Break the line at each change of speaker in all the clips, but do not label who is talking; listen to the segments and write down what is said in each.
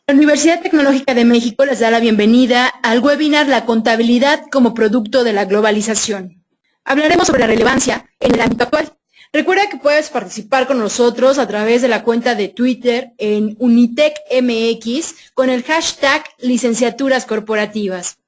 La Universidad Tecnológica de México les da la bienvenida al webinar La contabilidad como producto de la globalización. Hablaremos sobre la relevancia en el ámbito actual. Recuerda que puedes participar con nosotros a través de la cuenta de Twitter en UNITECMX con el hashtag Licenciaturas Corporativas.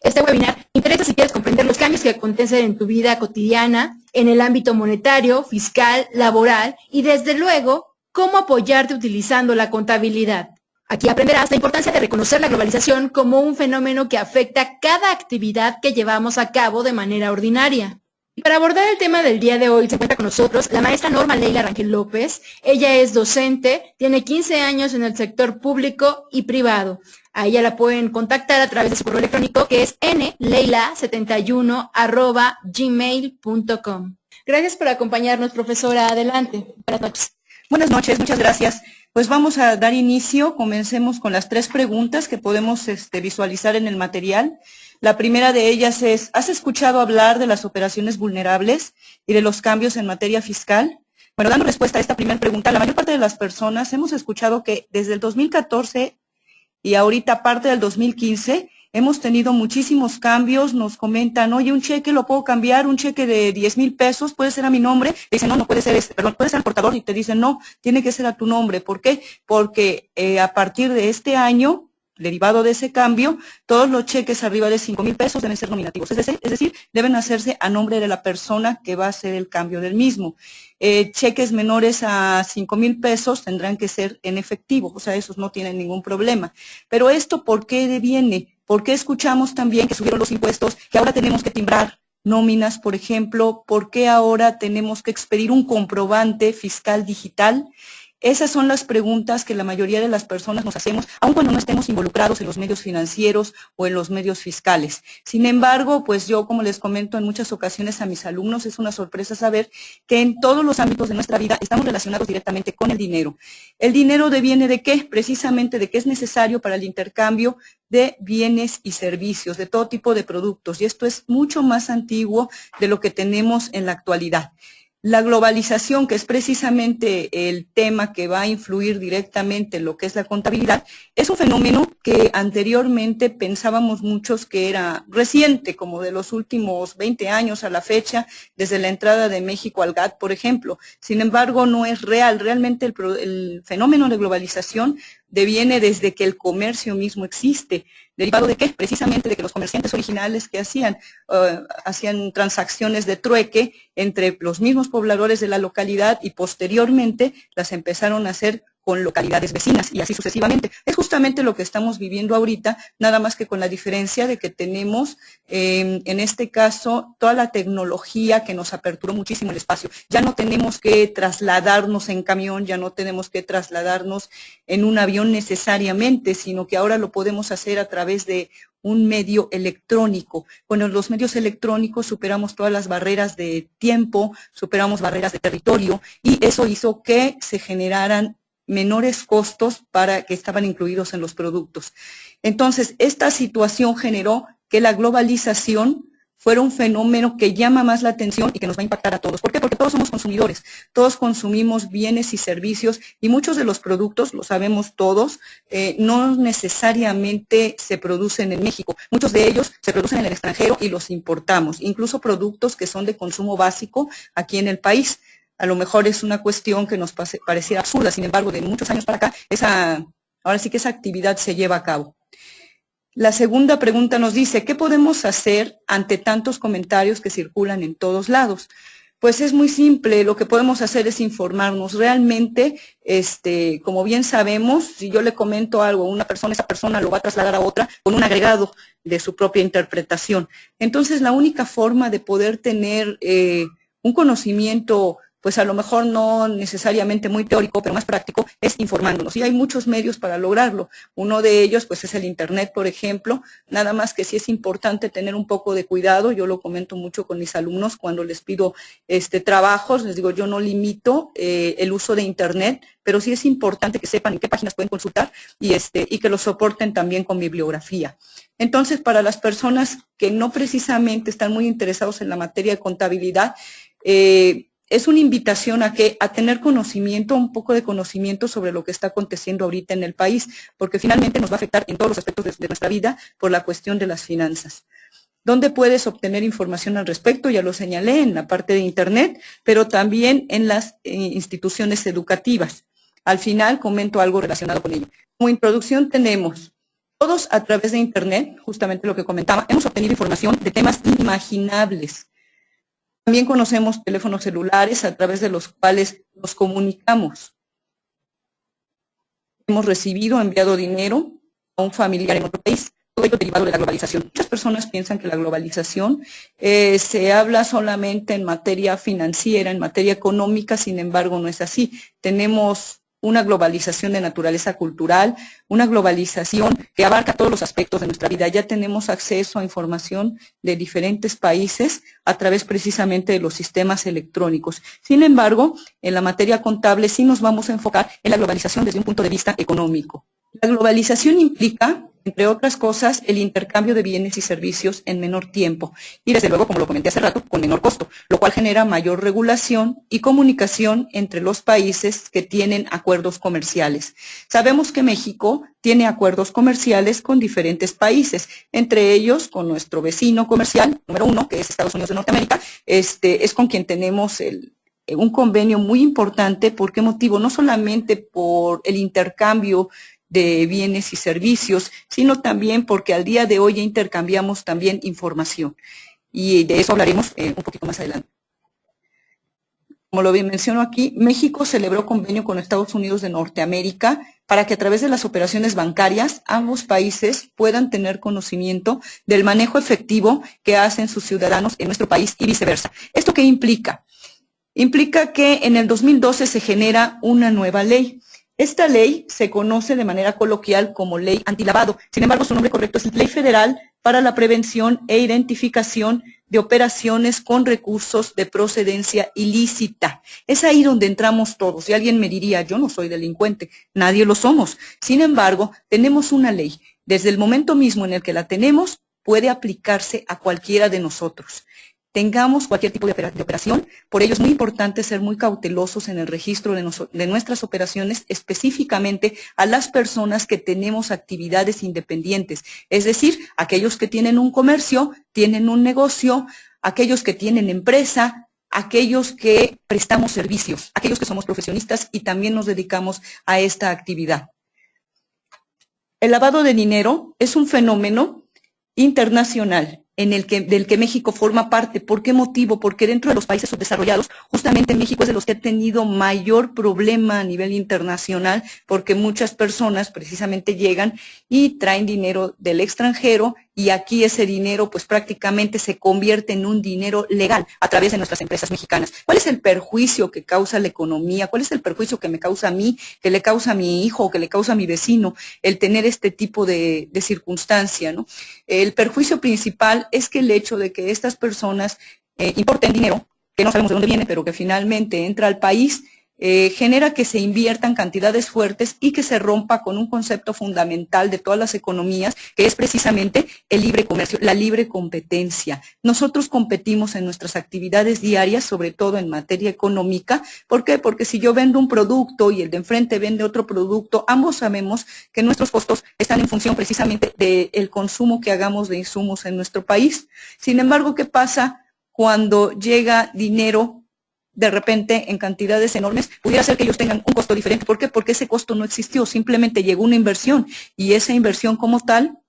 Este webinar interesa si quieres comprender los cambios que acontecen en tu vida cotidiana, en el ámbito monetario, fiscal, laboral y desde luego, cómo apoyarte utilizando la contabilidad. Aquí aprenderás la importancia de reconocer la globalización como un fenómeno que afecta cada actividad que llevamos a cabo de manera ordinaria. Y para abordar el tema del día de hoy se encuentra con nosotros la maestra Norma Leila Rangel López. Ella es docente, tiene 15 años en el sector público y privado. A ella la pueden contactar a través de su correo electrónico que es nleila71@gmail.com. Gracias por acompañarnos, profesora. Adelante. Buenas noches.
Buenas noches, muchas gracias. Pues vamos a dar inicio, comencemos con las 3 preguntas que podemos visualizar en el material. La primera de ellas es, ¿has escuchado hablar de las operaciones vulnerables y de los cambios en materia fiscal? Bueno, dando respuesta a esta primera pregunta, la mayor parte de las personas hemos escuchado que desde el 2014 y ahorita parte del 2015, hemos tenido muchísimos cambios. Nos comentan, oye, un cheque lo puedo cambiar, un cheque de 10,000 pesos, puede ser a mi nombre. Dicen, no puede ser puede ser al portador, y te dicen, no, tiene que ser a tu nombre. ¿Por qué? Porque a partir de este año, derivado de ese cambio, todos los cheques arriba de 5,000 pesos deben ser nominativos. Es decir, deben hacerse a nombre de la persona que va a hacer el cambio del mismo. Cheques menores a 5,000 pesos tendrán que ser en efectivo, o sea, esos no tienen ningún problema. Pero esto, ¿por qué viene? ¿Por qué escuchamos también que subieron los impuestos, que ahora tenemos que timbrar nóminas, por ejemplo? ¿Por qué ahora tenemos que expedir un comprobante fiscal digital? Esas son las preguntas que la mayoría de las personas nos hacemos, aun cuando no estemos involucrados en los medios financieros o en los medios fiscales. Sin embargo, pues yo, como les comento en muchas ocasiones a mis alumnos, es una sorpresa saber que en todos los ámbitos de nuestra vida estamos relacionados directamente con el dinero. ¿El dinero deviene de qué? Precisamente de que es necesario para el intercambio de bienes y servicios, de todo tipo de productos, y esto es mucho más antiguo de lo que tenemos en la actualidad. La globalización, que es precisamente el tema que va a influir directamente en lo que es la contabilidad, es un fenómeno que anteriormente pensábamos muchos que era reciente, como de los últimos 20 años a la fecha, desde la entrada de México al GATT, por ejemplo. Sin embargo, no es real. Realmente el fenómeno de globalización deviene desde que el comercio mismo existe. ¿Derivado de qué? Precisamente de que los comerciantes originales que hacían transacciones de trueque entre los mismos pobladores de la localidad y posteriormente las empezaron a hacer con localidades vecinas y así sucesivamente. Es justamente lo que estamos viviendo ahorita, nada más que con la diferencia de que tenemos, en este caso, toda la tecnología que nos aperturó muchísimo el espacio. Ya no tenemos que trasladarnos en camión, ya no tenemos que trasladarnos en un avión necesariamente, sino que ahora lo podemos hacer a través de un medio electrónico. Bueno, los medios electrónicos superamos todas las barreras de tiempo, superamos barreras de territorio y eso hizo que se generaran menores costos para que estaban incluidos en los productos. Entonces, esta situación generó que la globalización fuera un fenómeno que llama más la atención y que nos va a impactar a todos. ¿Por qué? Porque todos somos consumidores, todos consumimos bienes y servicios y muchos de los productos, lo sabemos todos, no necesariamente se producen en México. Muchos de ellos se producen en el extranjero y los importamos, incluso productos que son de consumo básico aquí en el país. A lo mejor es una cuestión que nos pareciera absurda, sin embargo, de muchos años para acá, ahora sí que esa actividad se lleva a cabo. La segunda pregunta nos dice, ¿qué podemos hacer ante tantos comentarios que circulan en todos lados? Pues es muy simple, lo que podemos hacer es informarnos. Realmente, como bien sabemos, si yo le comento algo a una persona, esa persona lo va a trasladar a otra con un agregado de su propia interpretación. Entonces, la única forma de poder tener un conocimiento, pues a lo mejor no necesariamente muy teórico, pero más práctico, es informándonos. Y hay muchos medios para lograrlo. Uno de ellos, pues es el Internet, por ejemplo, nada más que sí es importante tener un poco de cuidado. Yo lo comento mucho con mis alumnos cuando les pido trabajos, les digo, yo no limito el uso de Internet, pero sí es importante que sepan en qué páginas pueden consultar y que lo soporten también con bibliografía. Entonces, para las personas que no precisamente están muy interesados en la materia de contabilidad, es una invitación a tener conocimiento, un poco de conocimiento sobre lo que está aconteciendo ahorita en el país, porque finalmente nos va a afectar en todos los aspectos de nuestra vida por la cuestión de las finanzas. ¿Dónde puedes obtener información al respecto? Ya lo señalé en la parte de Internet, pero también en las instituciones educativas. Al final comento algo relacionado con ello. Como introducción tenemos, todos a través de Internet, justamente lo que comentaba, hemos obtenido información de temas inimaginables. También conocemos teléfonos celulares a través de los cuales nos comunicamos. Hemos recibido, enviado dinero a un familiar en otro país, todo ello derivado de la globalización. Muchas personas piensan que la globalización se habla solamente en materia financiera, en materia económica, sin embargo no es así. Tenemos una globalización de naturaleza cultural, una globalización que abarca todos los aspectos de nuestra vida. Ya tenemos acceso a información de diferentes países a través precisamente de los sistemas electrónicos. Sin embargo, en la materia contable sí nos vamos a enfocar en la globalización desde un punto de vista económico. La globalización implica, entre otras cosas, el intercambio de bienes y servicios en menor tiempo y, desde luego, como lo comenté hace rato, con menor costo, lo cual genera mayor regulación y comunicación entre los países que tienen acuerdos comerciales. Sabemos que México tiene acuerdos comerciales con diferentes países, entre ellos con nuestro vecino comercial, número 1, que es Estados Unidos de Norteamérica, es con quien tenemos un convenio muy importante. ¿Por qué motivo? No solamente por el intercambio de bienes y servicios, sino también porque al día de hoy ya intercambiamos también información. Y de eso hablaremos un poquito más adelante. Como lo menciono aquí, México celebró convenio con Estados Unidos de Norteamérica para que a través de las operaciones bancarias ambos países puedan tener conocimiento del manejo efectivo que hacen sus ciudadanos en nuestro país y viceversa. ¿Esto qué implica? Implica que en el 2012 se genera una nueva ley. Esta ley se conoce de manera coloquial como Ley Antilavado. Sin embargo, su nombre correcto es Ley Federal para la Prevención e Identificación de Operaciones con Recursos de Procedencia Ilícita. Es ahí donde entramos todos. Y alguien me diría, yo no soy delincuente, nadie lo somos. Sin embargo, tenemos una ley. Desde el momento mismo en el que la tenemos, puede aplicarse a cualquiera de nosotros. Tengamos cualquier tipo de operación, por ello es muy importante ser muy cautelosos en el registro de nuestras operaciones, específicamente a las personas que tenemos actividades independientes, es decir, aquellos que tienen un comercio, tienen un negocio, aquellos que tienen empresa, aquellos que prestamos servicios, aquellos que somos profesionistas y también nos dedicamos a esta actividad. El lavado de dinero es un fenómeno internacional del que México forma parte. ¿Por qué motivo? Porque dentro de los países subdesarrollados, justamente México es de los que ha tenido mayor problema a nivel internacional, porque muchas personas precisamente llegan y traen dinero del extranjero y aquí ese dinero pues prácticamente se convierte en un dinero legal a través de nuestras empresas mexicanas. ¿Cuál es el perjuicio que causa la economía? ¿Cuál es el perjuicio que me causa a mí, que le causa a mi hijo o que le causa a mi vecino el tener este tipo de circunstancia, ¿no? El perjuicio principal es que el hecho de que estas personas importen dinero, que no sabemos de dónde viene, pero que finalmente entra al país, genera que se inviertan cantidades fuertes y que se rompa con un concepto fundamental de todas las economías, que es precisamente el libre comercio, la libre competencia. Nosotros competimos en nuestras actividades diarias, sobre todo en materia económica. ¿Por qué? Porque si yo vendo un producto y el de enfrente vende otro producto, ambos sabemos que nuestros costos están en función precisamente del consumo que hagamos de insumos en nuestro país. Sin embargo, ¿qué pasa cuando llega dinero de repente en cantidades enormes? Pudiera ser que ellos tengan un costo diferente. ¿Por qué? Porque ese costo no existió, simplemente llegó una inversión y esa inversión como tal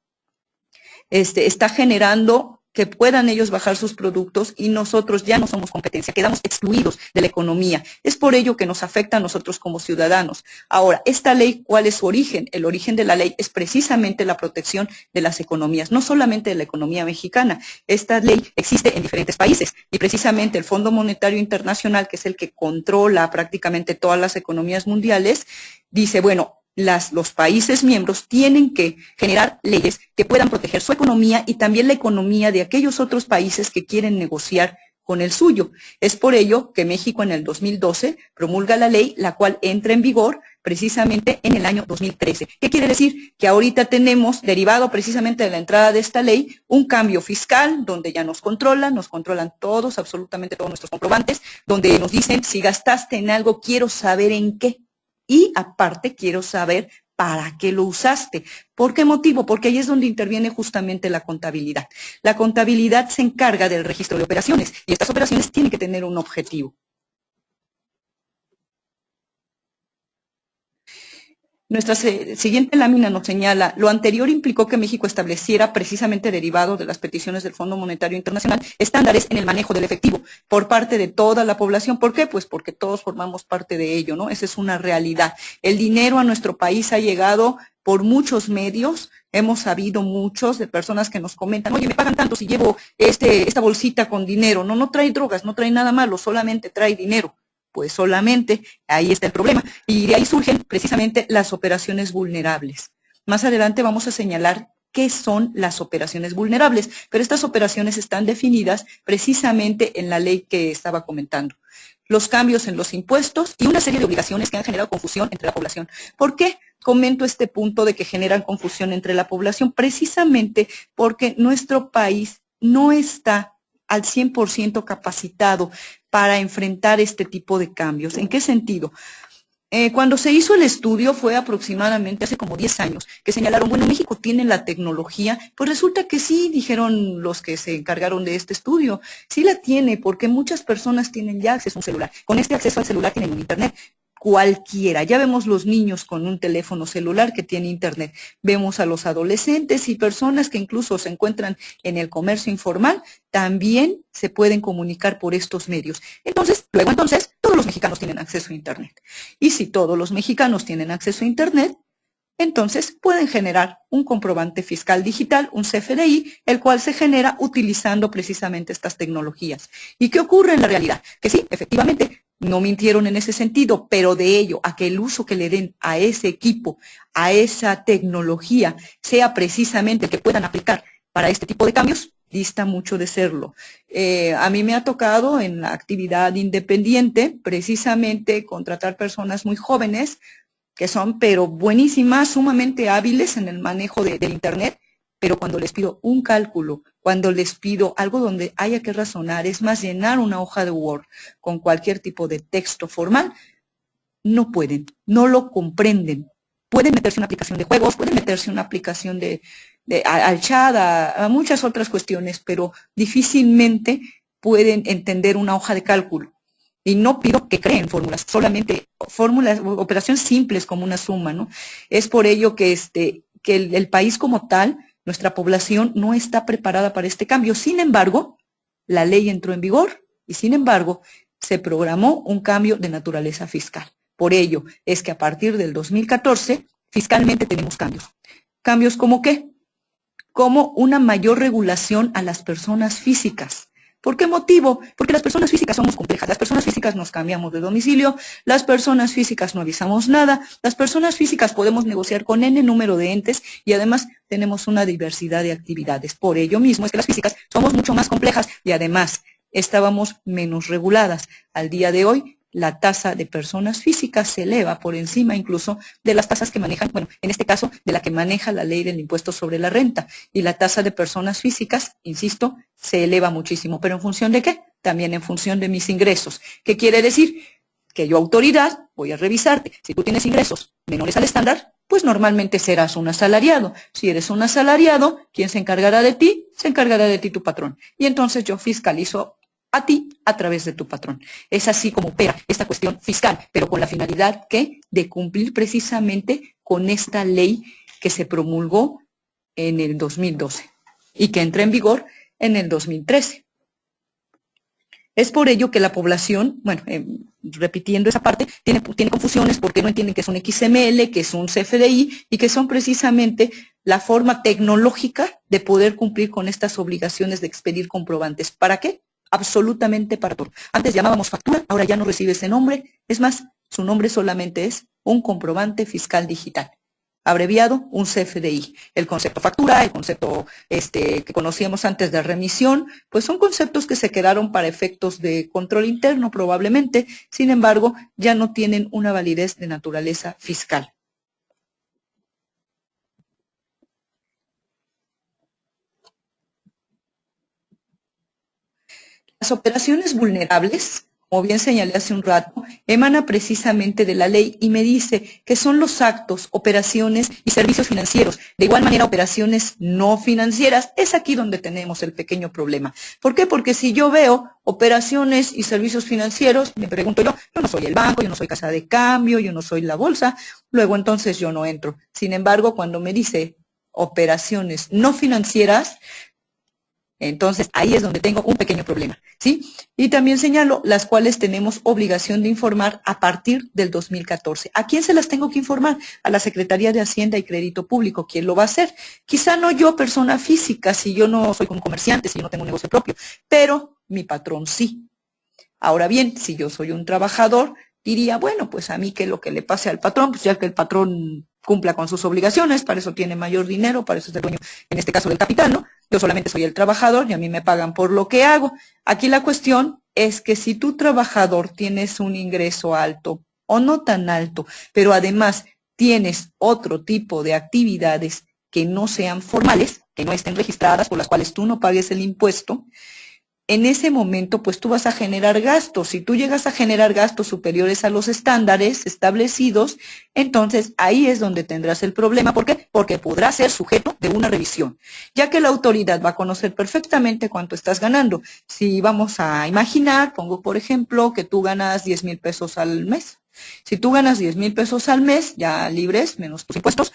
está generando que puedan ellos bajar sus productos y nosotros ya no somos competencia, quedamos excluidos de la economía. Es por ello que nos afecta a nosotros como ciudadanos. Ahora, esta ley, ¿cuál es su origen? El origen de la ley es precisamente la protección de las economías, no solamente de la economía mexicana. Esta ley existe en diferentes países y precisamente el Fondo Monetario Internacional, que es el que controla prácticamente todas las economías mundiales, dice, bueno, los países miembros tienen que generar leyes que puedan proteger su economía y también la economía de aquellos otros países que quieren negociar con el suyo. Es por ello que México en el 2012 promulga la ley, la cual entra en vigor precisamente en el año 2013. ¿Qué quiere decir? Que ahorita tenemos, derivado precisamente de la entrada de esta ley, un cambio fiscal donde ya nos controlan todos, absolutamente todos nuestros comprobantes, donde nos dicen, si gastaste en algo, quiero saber en qué. Y aparte, quiero saber para qué lo usaste. ¿Por qué motivo? Porque ahí es donde interviene justamente la contabilidad. La contabilidad se encarga del registro de operaciones y estas operaciones tienen que tener un objetivo. Nuestra siguiente lámina nos señala, lo anterior implicó que México estableciera, precisamente derivado de las peticiones del Fondo Monetario Internacional, estándares en el manejo del efectivo por parte de toda la población. ¿Por qué? Pues porque todos formamos parte de ello, ¿no? Esa es una realidad. El dinero a nuestro país ha llegado por muchos medios. Hemos sabido muchos de personas que nos comentan, oye, me pagan tanto si llevo esta bolsita con dinero. No, no trae drogas, no trae nada malo, solamente trae dinero. Pues solamente ahí está el problema. Y de ahí surgen precisamente las operaciones vulnerables. Más adelante vamos a señalar qué son las operaciones vulnerables, pero estas operaciones están definidas precisamente en la ley que estaba comentando. Los cambios en los impuestos y una serie de obligaciones que han generado confusión entre la población. ¿Por qué comento este punto de que generan confusión entre la población? Precisamente porque nuestro país no está al 100% capacitado para enfrentar este tipo de cambios. ¿En qué sentido? Cuando se hizo el estudio fue aproximadamente hace como 10 años, que señalaron, bueno, México tiene la tecnología, pues resulta que sí, dijeron los que se encargaron de este estudio, sí la tiene, porque muchas personas tienen ya acceso a un celular. Con este acceso al celular tienen un internet. Cualquiera. Ya vemos los niños con un teléfono celular que tiene internet. Vemos a los adolescentes y personas que incluso se encuentran en el comercio informal, también se pueden comunicar por estos medios. Entonces, todos los mexicanos tienen acceso a internet. Y si todos los mexicanos tienen acceso a internet, entonces pueden generar un comprobante fiscal digital, un CFDI, el cual se genera utilizando precisamente estas tecnologías. ¿Y qué ocurre en la realidad? Que sí, efectivamente, no mintieron en ese sentido, pero de ello a que el uso que le den a ese equipo, a esa tecnología, sea precisamente el que puedan aplicar para este tipo de cambios, dista mucho de serlo. A mí me ha tocado en la actividad independiente precisamente contratar personas muy jóvenes que son pero buenísimas, sumamente hábiles en el manejo del internet, pero cuando les pido un cálculo, cuando les pido algo donde haya que razonar, es más llenar una hoja de Word con cualquier tipo de texto formal, no pueden, no lo comprenden. Pueden meterse en una aplicación de juegos, pueden meterse en una aplicación al chat, a muchas otras cuestiones, pero difícilmente pueden entender una hoja de cálculo. Y no pido que creen fórmulas, solamente fórmulas, operaciones simples como una suma, ¿no? Es por ello que el país como tal, nuestra población no está preparada para este cambio. Sin embargo, la ley entró en vigor y sin embargo se programó un cambio de naturaleza fiscal. Por ello es que a partir del 2014 fiscalmente tenemos cambios. ¿Cambios como qué? Como una mayor regulación a las personas físicas. ¿Por qué motivo? Porque las personas físicas somos complejas. Las personas físicas nos cambiamos de domicilio, las personas físicas no avisamos nada, las personas físicas podemos negociar con N número de entes y además tenemos una diversidad de actividades. Por ello mismo es que las físicas somos mucho más complejas y además estábamos menos reguladas. Al día de hoy, la tasa de personas físicas se eleva por encima incluso de las tasas que manejan, bueno, en este caso, de la que maneja la ley del impuesto sobre la renta. Y la tasa de personas físicas, insisto, se eleva muchísimo. ¿Pero en función de qué? También en función de mis ingresos. ¿Qué quiere decir? Que yo, autoridad, voy a revisarte. Si tú tienes ingresos menores al estándar, pues normalmente serás un asalariado. Si eres un asalariado, ¿quién se encargará de ti? Se encargará de ti tu patrón. Y entonces yo fiscalizo a ti a través de tu patrón. Es así como opera esta cuestión fiscal, pero con la finalidad ¿qué? De cumplir precisamente con esta ley que se promulgó en el 2012 y que entra en vigor en el 2013. Es por ello que la población, bueno, repitiendo esa parte, tiene confusiones porque no entienden que es un XML, que es un CFDI y que son precisamente la forma tecnológica de poder cumplir con estas obligaciones de expedir comprobantes. ¿Para qué? Absolutamente para todo. Antes llamábamos factura, ahora ya no recibe ese nombre. Es más, su nombre solamente es un comprobante fiscal digital. abreviado un CFDI. El concepto factura, el concepto que conocíamos antes de remisión, pues son conceptos que se quedaron para efectos de control interno probablemente, sin embargo, ya no tienen una validez de naturaleza fiscal. Las operaciones vulnerables, como bien señalé hace un rato, emana precisamente de la ley y me dice que son los actos, operaciones y servicios financieros. De igual manera, operaciones no financieras, es aquí donde tenemos el pequeño problema. ¿Por qué? Porque si yo veo operaciones y servicios financieros, me pregunto yo no soy el banco, yo no soy casa de cambio, yo no soy la bolsa, luego entonces yo no entro. Sin embargo, cuando me dice operaciones no financieras, entonces, ahí es donde tengo un pequeño problema, ¿sí? Y también señalo las cuales tenemos obligación de informar a partir del 2014. ¿A quién se las tengo que informar? A la Secretaría de Hacienda y Crédito Público. ¿Quién lo va a hacer? Quizá no yo, persona física, si yo no soy un comerciante, si yo no tengo un negocio propio, pero mi patrón sí. Ahora bien, si yo soy un trabajador, diría, bueno, pues a mí que lo que le pase al patrón, pues ya que el patrón cumpla con sus obligaciones, para eso tiene mayor dinero, para eso es el dueño, en este caso del capital, ¿no? Yo solamente soy el trabajador y a mí me pagan por lo que hago. Aquí la cuestión es que si tu trabajador tienes un ingreso alto o no tan alto, pero además tienes otro tipo de actividades que no sean formales, que no estén registradas, por las cuales tú no pagues el impuesto, en ese momento, pues tú vas a generar gastos. Si tú llegas a generar gastos superiores a los estándares establecidos, entonces ahí es donde tendrás el problema. ¿Por qué? Porque podrás ser sujeto de una revisión, ya que la autoridad va a conocer perfectamente cuánto estás ganando. Si vamos a imaginar, pongo por ejemplo que tú ganas 10,000 pesos al mes. Si tú ganas 10,000 pesos al mes, ya libres, menos tus impuestos,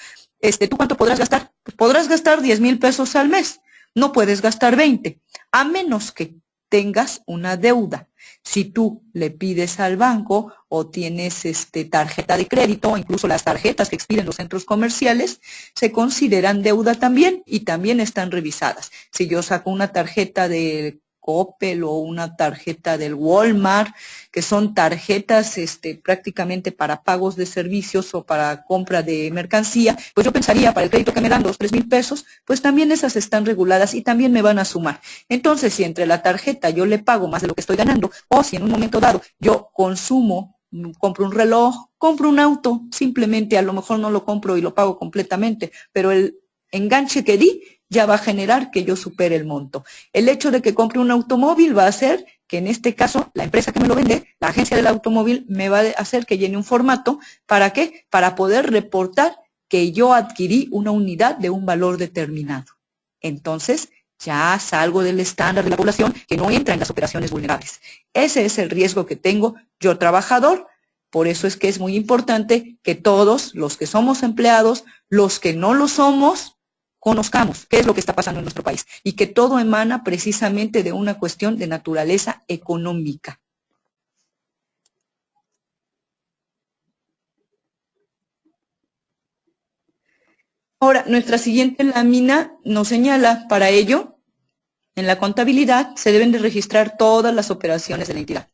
¿tú cuánto podrás gastar? Pues podrás gastar 10,000 pesos al mes. No puedes gastar 20, a menos que tengas una deuda. Si tú le pides al banco o tienes tarjeta de crédito, o incluso las tarjetas que expiden los centros comerciales, se consideran deuda también y también están revisadas. Si yo saco una tarjeta de Coppel o una tarjeta del Walmart, que son tarjetas prácticamente para pagos de servicios o para compra de mercancía, pues yo pensaría para el crédito que me dan 2,000, 3,000 pesos, pues también esas están reguladas y también me van a sumar. Entonces, si entre la tarjeta yo le pago más de lo que estoy ganando, o si en un momento dado yo consumo, compro un reloj, compro un auto, simplemente a lo mejor no lo compro y lo pago completamente, pero el enganche que di ya va a generar que yo supere el monto. El hecho de que compre un automóvil va a hacer que en este caso la empresa que me lo vende, la agencia del automóvil, me va a hacer que llene un formato. ¿Para qué? Para poder reportar que yo adquirí una unidad de un valor determinado. Entonces, ya salgo del estándar de la población que no entra en las operaciones vulnerables. Ese es el riesgo que tengo yo, trabajador. Por eso es que es muy importante que todos los que somos empleados, los que no lo somos, conozcamos qué es lo que está pasando en nuestro país y que todo emana precisamente de una cuestión de naturaleza económica. Ahora, nuestra siguiente lámina nos señala, para ello, en la contabilidad se deben de registrar todas las operaciones de la entidad,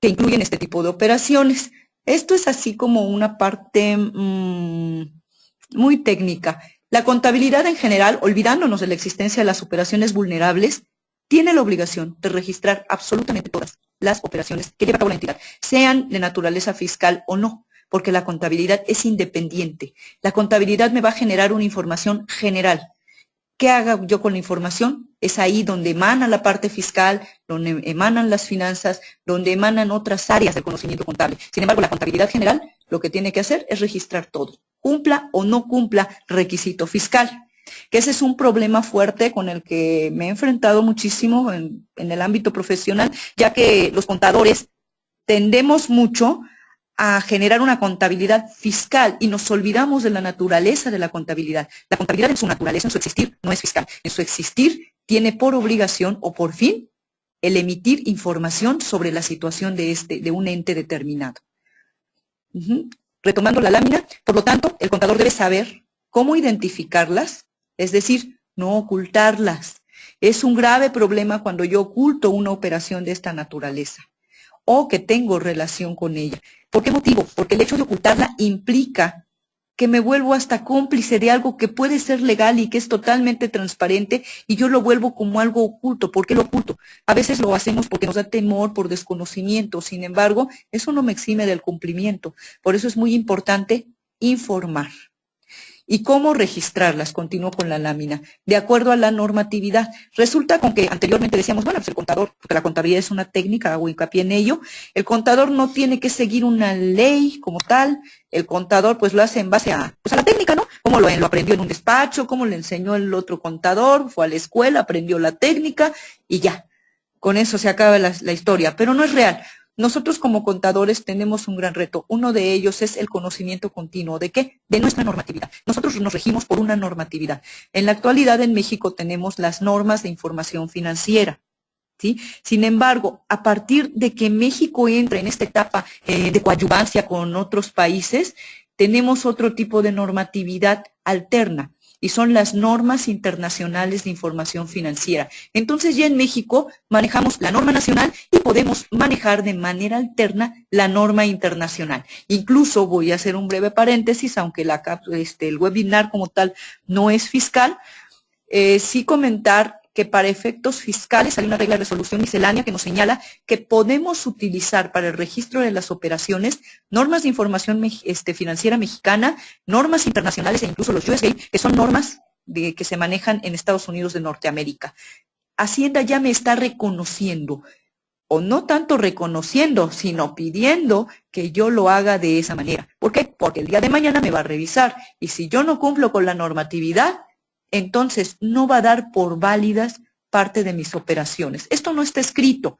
que incluyen este tipo de operaciones. Esto es así como una parte muy técnica. La contabilidad en general, olvidándonos de la existencia de las operaciones vulnerables, tiene la obligación de registrar absolutamente todas las operaciones que lleva a cabo la entidad, sean de naturaleza fiscal o no, porque la contabilidad es independiente. La contabilidad me va a generar una información general. ¿Qué haga yo con la información? Es ahí donde emana la parte fiscal, donde emanan las finanzas, donde emanan otras áreas del conocimiento contable. Sin embargo, la contabilidad general lo que tiene que hacer es registrar todo, cumpla o no cumpla requisito fiscal. Que ese es un problema fuerte con el que me he enfrentado muchísimo en el ámbito profesional, ya que los contadores tendemos mucho a generar una contabilidad fiscal y nos olvidamos de la naturaleza de la contabilidad. La contabilidad en su naturaleza, en su existir, no es fiscal. En su existir tiene por obligación o por fin el emitir información sobre la situación de un ente determinado. Retomando la lámina, por lo tanto, el contador debe saber cómo identificarlas, es decir, no ocultarlas. Es un grave problema cuando yo oculto una operación de esta naturaleza o que tengo relación con ella. ¿Por qué motivo? Porque el hecho de ocultarla implica que me vuelvo hasta cómplice de algo que puede ser legal y que es totalmente transparente y yo lo vuelvo como algo oculto. ¿Por qué lo oculto? A veces lo hacemos porque nos da temor, por desconocimiento. Sin embargo, eso no me exime del cumplimiento. Por eso es muy importante informar. ¿Y cómo registrarlas? Continúo con la lámina. De acuerdo a la normatividad. Resulta con que anteriormente decíamos, bueno, pues el contador, porque la contabilidad es una técnica, hago hincapié en ello, el contador no tiene que seguir una ley como tal, el contador pues lo hace en base a, pues a la técnica, ¿no? Como lo aprendió en un despacho, como le enseñó el otro contador, fue a la escuela, aprendió la técnica y ya. Con eso se acaba la historia, pero no es real. Nosotros como contadores tenemos un gran reto. Uno de ellos es el conocimiento continuo. ¿De qué? De nuestra normatividad. Nosotros nos regimos por una normatividad. En la actualidad en México tenemos las normas de información financiera, ¿sí? Sin embargo, a partir de que México entra en esta etapa de coadyuvancia con otros países, tenemos otro tipo de normatividad alterna. Y son las normas internacionales de información financiera. Entonces ya en México manejamos la norma nacional y podemos manejar de manera alterna la norma internacional. Incluso voy a hacer un breve paréntesis, aunque el webinar como tal no es fiscal, sí comentar que para efectos fiscales hay una regla de resolución miscelánea que nos señala que podemos utilizar para el registro de las operaciones normas de información financiera mexicana, normas internacionales e incluso los USGATE, que son normas que se manejan en Estados Unidos de Norteamérica. Hacienda ya me está reconociendo, o no tanto reconociendo, sino pidiendo que yo lo haga de esa manera. ¿Por qué? Porque el día de mañana me va a revisar y si yo no cumplo con la normatividad, entonces no va a dar por válidas parte de mis operaciones. Esto no está escrito.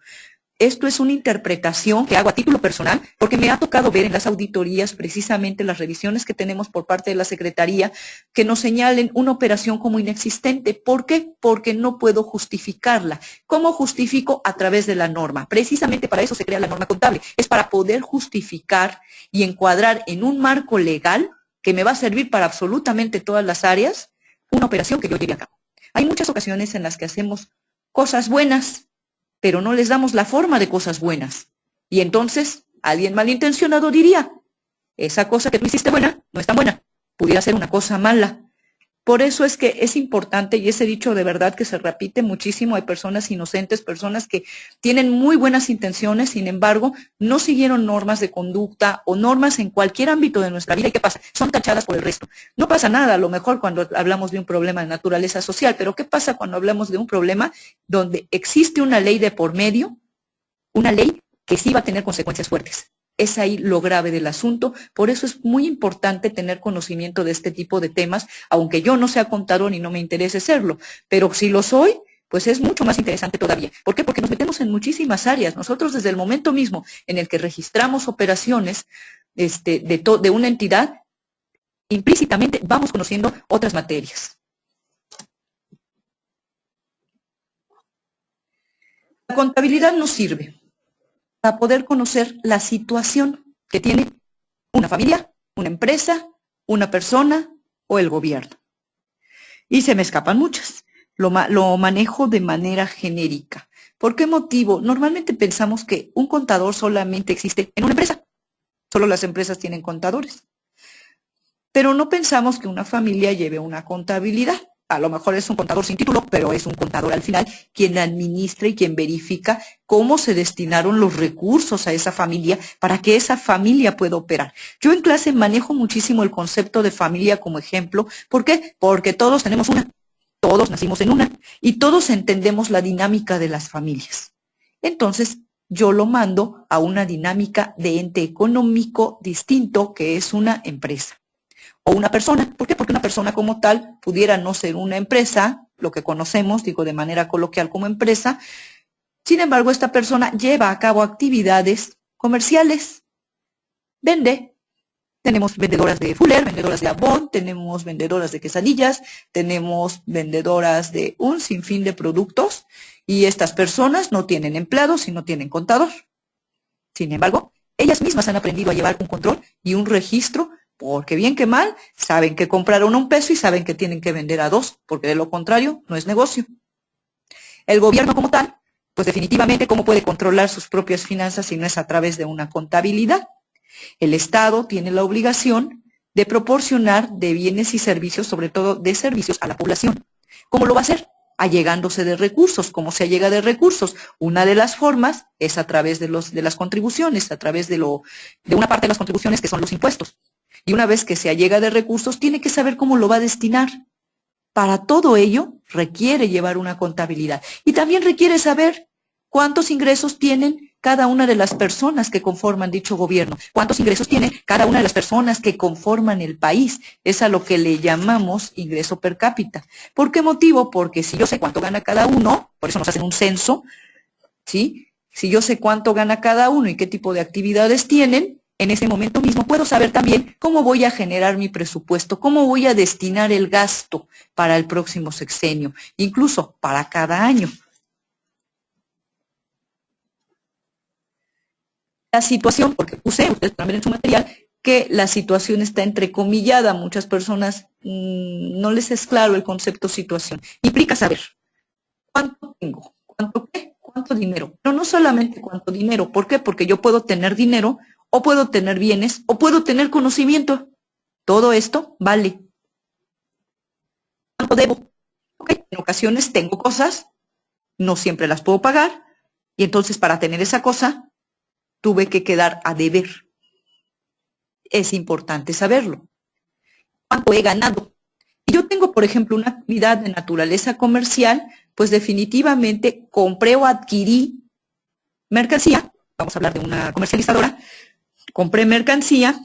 Esto es una interpretación que hago a título personal porque me ha tocado ver en las auditorías precisamente las revisiones que tenemos por parte de la Secretaría que nos señalen una operación como inexistente. ¿Por qué? Porque no puedo justificarla. ¿Cómo justifico? A través de la norma. Precisamente para eso se crea la norma contable. Es para poder justificar y encuadrar en un marco legal que me va a servir para absolutamente todas las áreas una operación que yo lleve a cabo. Hay muchas ocasiones en las que hacemos cosas buenas, pero no les damos la forma de cosas buenas. Y entonces, alguien malintencionado diría, esa cosa que tú hiciste buena, no es tan buena, pudiera ser una cosa mala. Por eso es que es importante, y ese dicho de verdad que se repite muchísimo, hay personas inocentes, personas que tienen muy buenas intenciones, sin embargo, no siguieron normas de conducta o normas en cualquier ámbito de nuestra vida. ¿Y qué pasa? Son tachadas por el resto. No pasa nada, a lo mejor cuando hablamos de un problema de naturaleza social, pero ¿qué pasa cuando hablamos de un problema donde existe una ley de por medio, una ley que sí va a tener consecuencias fuertes? Es ahí lo grave del asunto. Por eso es muy importante tener conocimiento de este tipo de temas, aunque yo no sea contador ni no me interese serlo, pero si lo soy, pues es mucho más interesante todavía. ¿Por qué? Porque nos metemos en muchísimas áreas. Nosotros desde el momento mismo en el que registramos operaciones de una entidad, implícitamente vamos conociendo otras materias. La contabilidad nos sirve para poder conocer la situación que tiene una familia, una empresa, una persona o el gobierno. Y se me escapan muchas. Lo manejo de manera genérica. ¿Por qué motivo? Normalmente pensamos que un contador solamente existe en una empresa. Solo las empresas tienen contadores. Pero no pensamos que una familia lleve una contabilidad. A lo mejor es un contador sin título, pero es un contador al final quien administra y quien verifica cómo se destinaron los recursos a esa familia para que esa familia pueda operar. Yo en clase manejo muchísimo el concepto de familia como ejemplo. ¿Por qué? Porque todos tenemos una, todos nacimos en una y todos entendemos la dinámica de las familias. Entonces, yo lo mando a una dinámica de ente económico distinto que es una empresa. O una persona. ¿Por qué? Porque una persona como tal pudiera no ser una empresa, lo que conocemos, digo de manera coloquial como empresa. Sin embargo, esta persona lleva a cabo actividades comerciales. Vende. Tenemos vendedoras de Fuller, vendedoras de Avon, tenemos vendedoras de quesadillas, tenemos vendedoras de un sinfín de productos y estas personas no tienen empleados y no tienen contador. Sin embargo, ellas mismas han aprendido a llevar un control y un registro. Porque bien que mal, saben que compraron a $1 y saben que tienen que vender a 2, porque de lo contrario no es negocio. El gobierno como tal, pues definitivamente cómo puede controlar sus propias finanzas si no es a través de una contabilidad. El Estado tiene la obligación de proporcionar de bienes y servicios, sobre todo de servicios a la población. ¿Cómo lo va a hacer? Allegándose de recursos. ¿Cómo se allega de recursos? Una de las formas es a través de las contribuciones, a través de una parte de las contribuciones que son los impuestos. Y una vez que se allega de recursos, tiene que saber cómo lo va a destinar. Para todo ello, requiere llevar una contabilidad. Y también requiere saber cuántos ingresos tienen cada una de las personas que conforman dicho gobierno, cuántos ingresos tiene cada una de las personas que conforman el país. Es a lo que le llamamos ingreso per cápita. ¿Por qué motivo? Porque si yo sé cuánto gana cada uno, por eso nos hacen un censo, ¿sí? Si yo sé cuánto gana cada uno y qué tipo de actividades tienen, en ese momento mismo puedo saber también cómo voy a generar mi presupuesto, cómo voy a destinar el gasto para el próximo sexenio, incluso para cada año. La situación, porque puse usted también en su material, que la situación está entrecomillada. Muchas personas no les es claro el concepto situación. Implica saber cuánto tengo, cuánto qué, cuánto dinero. Pero no solamente cuánto dinero. ¿Por qué? Porque yo puedo tener dinero, o puedo tener bienes, o puedo tener conocimiento. Todo esto vale. ¿Cuánto debo? Okay. En ocasiones tengo cosas, no siempre las puedo pagar, y entonces para tener esa cosa, tuve que quedar a deber. Es importante saberlo. ¿Cuánto he ganado? Si yo tengo, por ejemplo, una actividad de naturaleza comercial, pues definitivamente compré o adquirí mercancía, vamos a hablar de una comercializadora, compré mercancía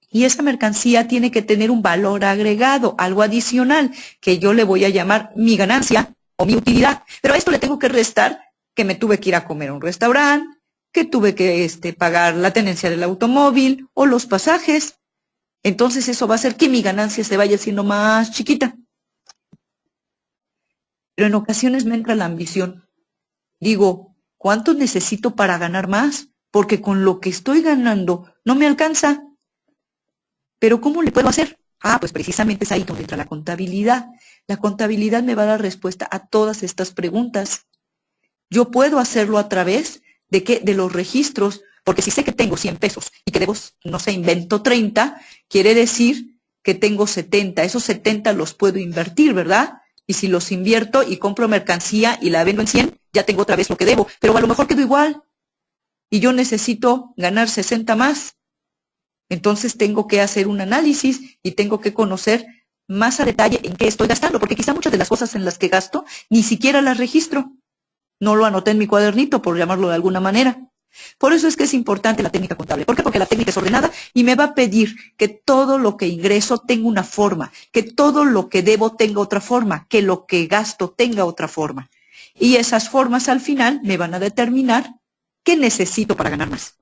y esa mercancía tiene que tener un valor agregado, algo adicional, que yo le voy a llamar mi ganancia o mi utilidad. Pero a esto le tengo que restar que me tuve que ir a comer a un restaurante, que tuve que pagar la tenencia del automóvil o los pasajes. Entonces eso va a hacer que mi ganancia se vaya haciendo más chiquita. Pero en ocasiones me entra la ambición. Digo, ¿cuánto necesito para ganar más? Porque con lo que estoy ganando no me alcanza. ¿Pero cómo le puedo hacer? Pues precisamente es ahí donde entra la contabilidad. La contabilidad me va a dar respuesta a todas estas preguntas. Yo puedo hacerlo a través ¿de qué? De los registros, porque si sé que tengo 100 pesos y que debo, no sé, invento 30, quiere decir que tengo 70. Esos 70 los puedo invertir, ¿verdad? Y si los invierto y compro mercancía y la vendo en 100, ya tengo otra vez lo que debo, pero a lo mejor quedo igual. Y yo necesito ganar 60 más. Entonces tengo que hacer un análisis y tengo que conocer más a detalle en qué estoy gastando, porque quizá muchas de las cosas en las que gasto ni siquiera las registro. No lo anoté en mi cuadernito, por llamarlo de alguna manera. Por eso es que es importante la técnica contable. ¿Por qué? Porque la técnica es ordenada y me va a pedir que todo lo que ingreso tenga una forma, que todo lo que debo tenga otra forma, que lo que gasto tenga otra forma. Y esas formas al final me van a determinar qué necesito para ganar más.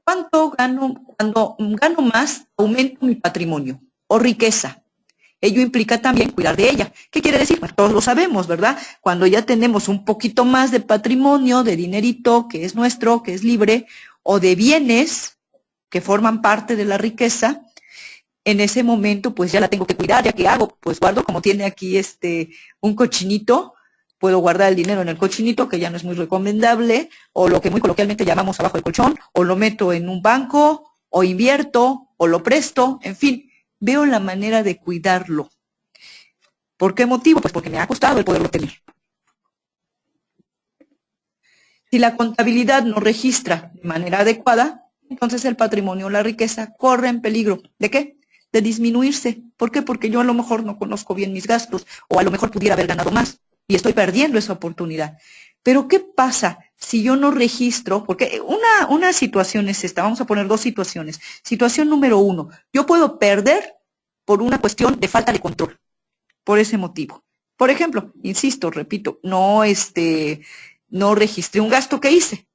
¿Cuánto gano? Cuando gano más, aumento mi patrimonio o riqueza. Ello implica también cuidar de ella. ¿Qué quiere decir? Bueno, todos lo sabemos, ¿verdad? Cuando ya tenemos un poquito más de patrimonio, de dinerito que es nuestro, que es libre, o de bienes que forman parte de la riqueza, en ese momento pues ya la tengo que cuidar. ¿Ya qué hago? Pues guardo, como tiene aquí un cochinito, puedo guardar el dinero en el cochinito, que ya no es muy recomendable, o lo que muy coloquialmente llamamos abajo del colchón, o lo meto en un banco, o invierto, o lo presto, en fin. Veo la manera de cuidarlo. ¿Por qué motivo? Pues porque me ha costado el poderlo tener. Si la contabilidad no registra de manera adecuada, entonces el patrimonio o la riqueza corre en peligro. ¿De qué? De disminuirse. ¿Por qué? Porque yo a lo mejor no conozco bien mis gastos, o a lo mejor pudiera haber ganado más, y estoy perdiendo esa oportunidad. Pero ¿qué pasa si yo no registro? Porque una situación es esta, vamos a poner dos situaciones. Situación número 1, yo puedo perder por una cuestión de falta de control, por ese motivo. Por ejemplo, insisto, repito, no registré un gasto que hice,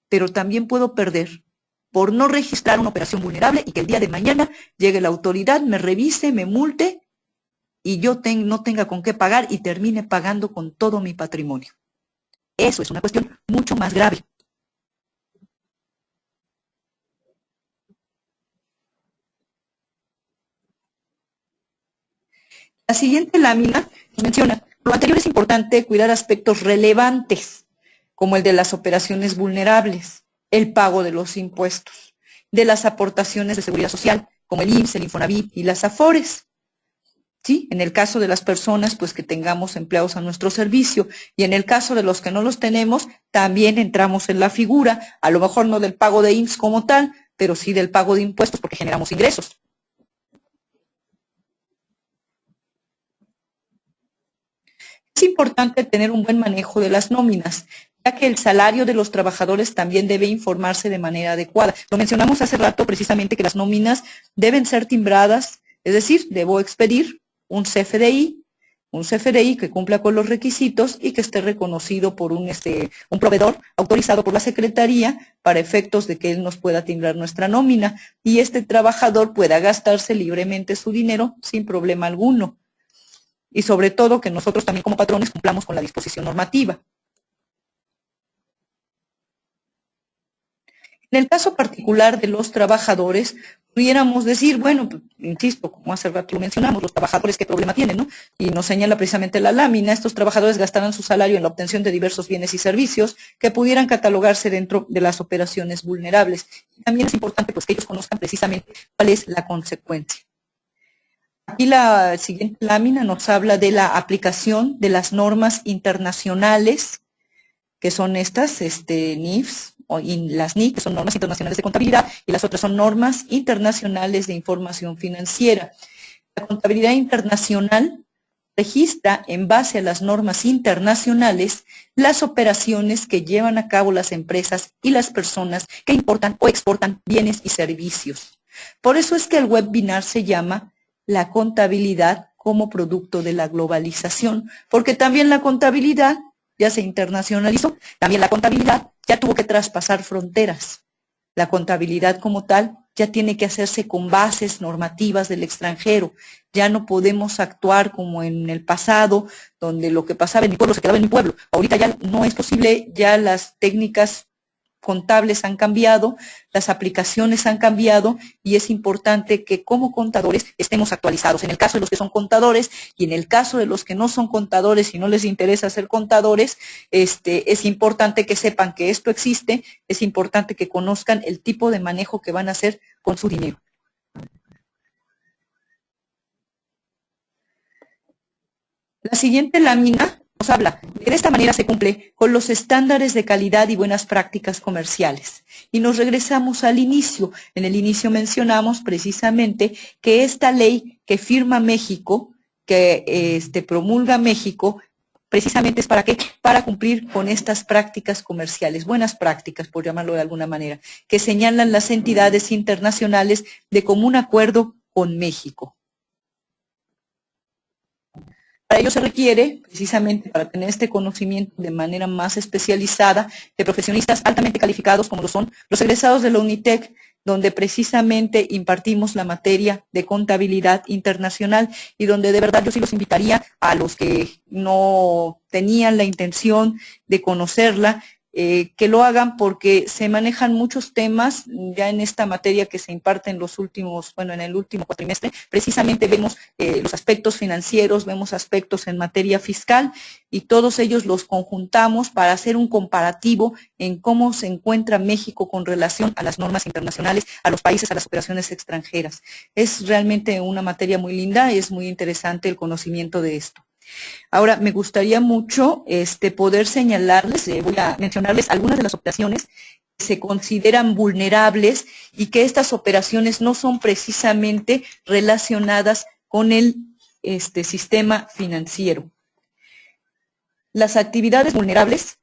pero también puedo perder por no registrar una operación vulnerable y que el día de mañana llegue la autoridad, me revise, me multe y yo no tenga con qué pagar y termine pagando con todo mi patrimonio. Eso es una cuestión mucho más grave. La siguiente lámina menciona, lo anterior es importante cuidar aspectos relevantes, como el de las operaciones vulnerables. el pago de los impuestos, de las aportaciones de seguridad social, como el IMSS, el Infonavit y las AFORES. ¿Sí? En el caso de las personas, pues que tengamos empleados a nuestro servicio, y en el caso de los que no los tenemos, también entramos en la figura, a lo mejor no del pago de IMSS como tal, pero sí del pago de impuestos porque generamos ingresos. Es importante tener un buen manejo de las nóminas, ya que el salario de los trabajadores también debe informarse de manera adecuada. Lo mencionamos hace rato precisamente que las nóminas deben ser timbradas, es decir, debo expedir un CFDI que cumpla con los requisitos y que esté reconocido por un proveedor autorizado por la Secretaría para efectos de que él nos pueda timbrar nuestra nómina y este trabajador pueda gastarse libremente su dinero sin problema alguno. Y sobre todo que nosotros también como patrones cumplamos con la disposición normativa. En el caso particular de los trabajadores, pudiéramos decir, bueno, pues, insisto, como hace rato lo mencionamos, los trabajadores qué problema tienen, ¿no? Y nos señala precisamente la lámina, estos trabajadores gastarán su salario en la obtención de diversos bienes y servicios que pudieran catalogarse dentro de las operaciones vulnerables. También es importante pues que ellos conozcan precisamente cuál es la consecuencia. Aquí la siguiente lámina nos habla de la aplicación de las normas internacionales, que son estas, NIFs, y las NIC, que son normas internacionales de contabilidad, y las otras son normas internacionales de información financiera. La contabilidad internacional registra en base a las normas internacionales las operaciones que llevan a cabo las empresas y las personas que importan o exportan bienes y servicios. Por eso es que el webinar se llama la contabilidad como producto de la globalización, porque también la contabilidad ya se internacionalizó, también la contabilidad ya tuvo que traspasar fronteras. La contabilidad como tal ya tiene que hacerse con bases normativas del extranjero. Ya no podemos actuar como en el pasado, donde lo que pasaba en mi pueblo se quedaba en mi pueblo. Ahorita ya no es posible, ya las técnicas contables han cambiado, las aplicaciones han cambiado y es importante que como contadores estemos actualizados. En el caso de los que son contadores y en el caso de los que no son contadores y no les interesa ser contadores, es importante que sepan que esto existe, es importante que conozcan el tipo de manejo que van a hacer con su dinero. La siguiente lámina nos habla que de esta manera se cumple con los estándares de calidad y buenas prácticas comerciales. Y nos regresamos al inicio. En el inicio mencionamos precisamente que esta ley que firma México, que promulga México, precisamente es ¿para qué? Para cumplir con estas prácticas comerciales, buenas prácticas, por llamarlo de alguna manera, que señalan las entidades internacionales de común acuerdo con México. Para ello se requiere, precisamente para tener este conocimiento de manera más especializada, de profesionistas altamente calificados como lo son los egresados de la UNITEC, donde precisamente impartimos la materia de contabilidad internacional y donde de verdad yo sí los invitaría a los que no tenían la intención de conocerla, que lo hagan porque se manejan muchos temas ya en esta materia que se imparte en los últimos, bueno, en el último cuatrimestre. Precisamente vemos los aspectos financieros, vemos aspectos en materia fiscal y todos ellos los conjuntamos para hacer un comparativo en cómo se encuentra México con relación a las normas internacionales, a los países, a las operaciones extranjeras. Es realmente una materia muy linda, es muy interesante el conocimiento de esto. Ahora, me gustaría mucho poder señalarles, voy a mencionarles algunas de las operaciones que se consideran vulnerables y que estas operaciones no son precisamente relacionadas con el sistema financiero. Las actividades vulnerables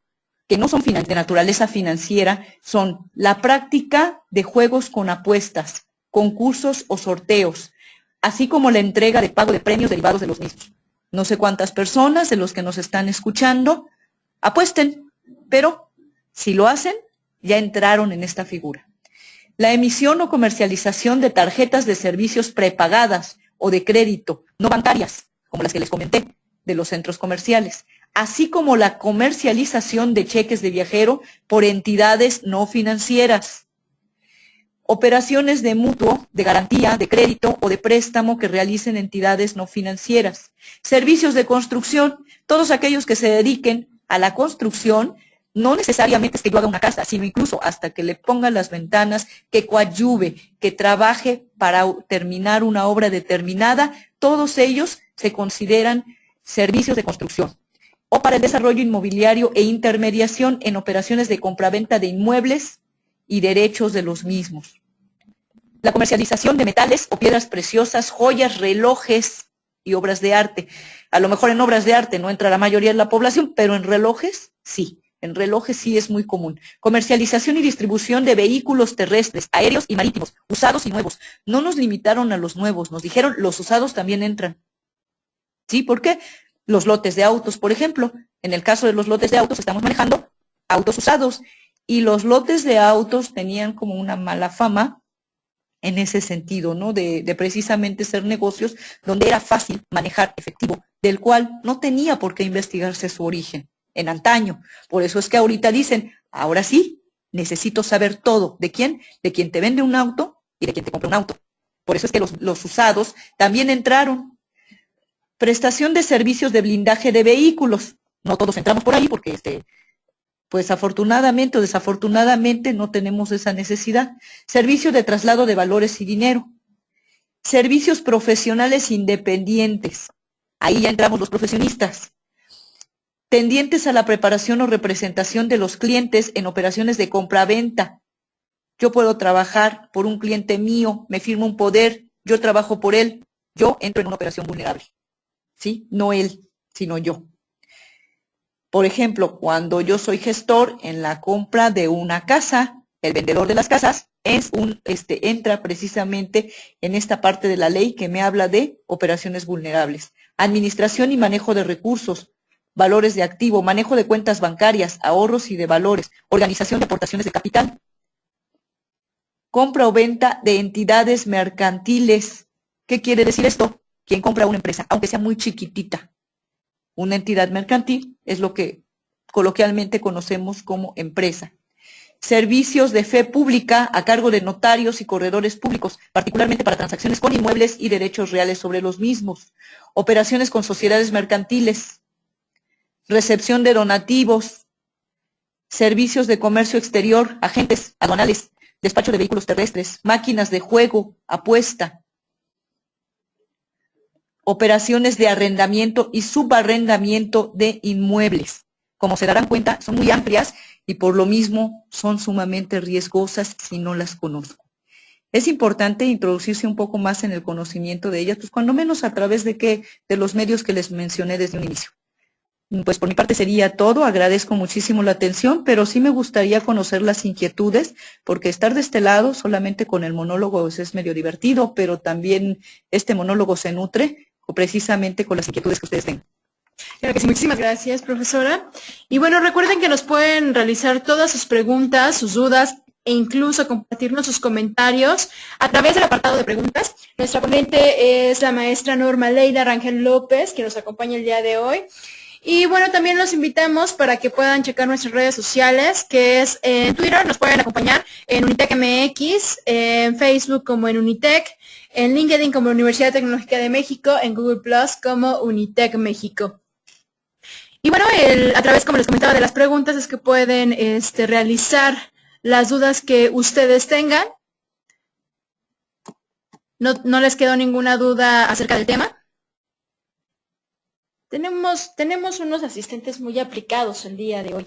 que no son de naturaleza financiera son la práctica de juegos con apuestas, concursos o sorteos, así como la entrega de pago de premios derivados de los mismos. No sé cuántas personas de los que nos están escuchando apuesten, pero si lo hacen, ya entraron en esta figura. La emisión o comercialización de tarjetas de servicios prepagadas o de crédito, no bancarias, como las que les comenté, de los centros comerciales, así como la comercialización de cheques de viajero por entidades no financieras. Operaciones de mutuo, de garantía, de crédito o de préstamo que realicen entidades no financieras. Servicios de construcción, todos aquellos que se dediquen a la construcción, No necesariamente es que yo haga una casa, sino incluso hasta que le ponga las ventanas, que coadyuve, que trabaje para terminar una obra determinada, todos ellos se consideran servicios de construcción. O para el desarrollo inmobiliario e intermediación en operaciones de compraventa de inmuebles y derechos de los mismos. La comercialización de metales o piedras preciosas, joyas, relojes y obras de arte. A lo mejor en obras de arte no entra la mayoría de la población, pero en relojes sí. En relojes sí es muy común. Comercialización y distribución de vehículos terrestres, aéreos y marítimos, usados y nuevos. No nos limitaron a los nuevos, nos dijeron los usados también entran. ¿Sí? ¿Por qué? Los lotes de autos, por ejemplo. En el caso de los lotes de autos estamos manejando autos usados y los lotes de autos tenían como una mala fama en ese sentido, ¿no? De precisamente ser negocios donde era fácil manejar efectivo, del cual no tenía por qué investigarse su origen en antaño. Por eso es que ahorita dicen, ahora sí, necesito saber todo. ¿De quién? De quien te vende un auto y de quien te compra un auto. Por eso es que los usados también entraron. Prestación de servicios de blindaje de vehículos. No todos entramos por ahí porque pues afortunadamente o desafortunadamente no tenemos esa necesidad. Servicio de traslado de valores y dinero. Servicios profesionales independientes. Ahí ya entramos los profesionistas. Tendientes a la preparación o representación de los clientes en operaciones de compra-venta. Yo puedo trabajar por un cliente mío, me firma un poder, yo trabajo por él, yo entro en una operación vulnerable. ¿Sí? No él, sino yo. Por ejemplo, cuando yo soy gestor en la compra de una casa, el vendedor de las casas entra precisamente en esta parte de la ley que me habla de operaciones vulnerables. Administración y manejo de recursos, valores de activo, manejo de cuentas bancarias, ahorros y de valores, organización de aportaciones de capital. Compra o venta de entidades mercantiles. ¿Qué quiere decir esto? Quien compra una empresa, aunque sea muy chiquitita. Una entidad mercantil es lo que coloquialmente conocemos como empresa. Servicios de fe pública a cargo de notarios y corredores públicos, particularmente para transacciones con inmuebles y derechos reales sobre los mismos. Operaciones con sociedades mercantiles. Recepción de donativos. Servicios de comercio exterior, agentes aduanales, despacho de vehículos terrestres, máquinas de juego, apuesta. Operaciones de arrendamiento y subarrendamiento de inmuebles. Como se darán cuenta, son muy amplias y por lo mismo son sumamente riesgosas si no las conozco. Es importante introducirse un poco más en el conocimiento de ellas, pues cuando menos a través de los medios que les mencioné desde un inicio. Pues por mi parte sería todo, agradezco muchísimo la atención, pero sí me gustaría conocer las inquietudes, porque estar de este lado solamente con el monólogo pues, es medio divertido, pero también este monólogo se nutre precisamente con las inquietudes que ustedes tengan.
Claro que sí, muchísimas gracias, profesora. Y bueno, recuerden que nos pueden realizar todas sus preguntas, sus dudas, e incluso compartirnos sus comentarios a través del apartado de preguntas. Nuestra ponente es la maestra Norma Leida Rangel López, que nos acompaña el día de hoy. Y bueno, también los invitamos para que puedan checar nuestras redes sociales, que es en Twitter, nos pueden acompañar en Unitec MX, en Facebook como en Unitec, en LinkedIn como Universidad Tecnológica de México, en Google Plus como Unitec México. Y bueno, a través, como les comentaba, de las preguntas es que pueden realizar las dudas que ustedes tengan. ¿No les quedó ninguna duda acerca del tema? Tenemos unos asistentes muy aplicados el día de hoy.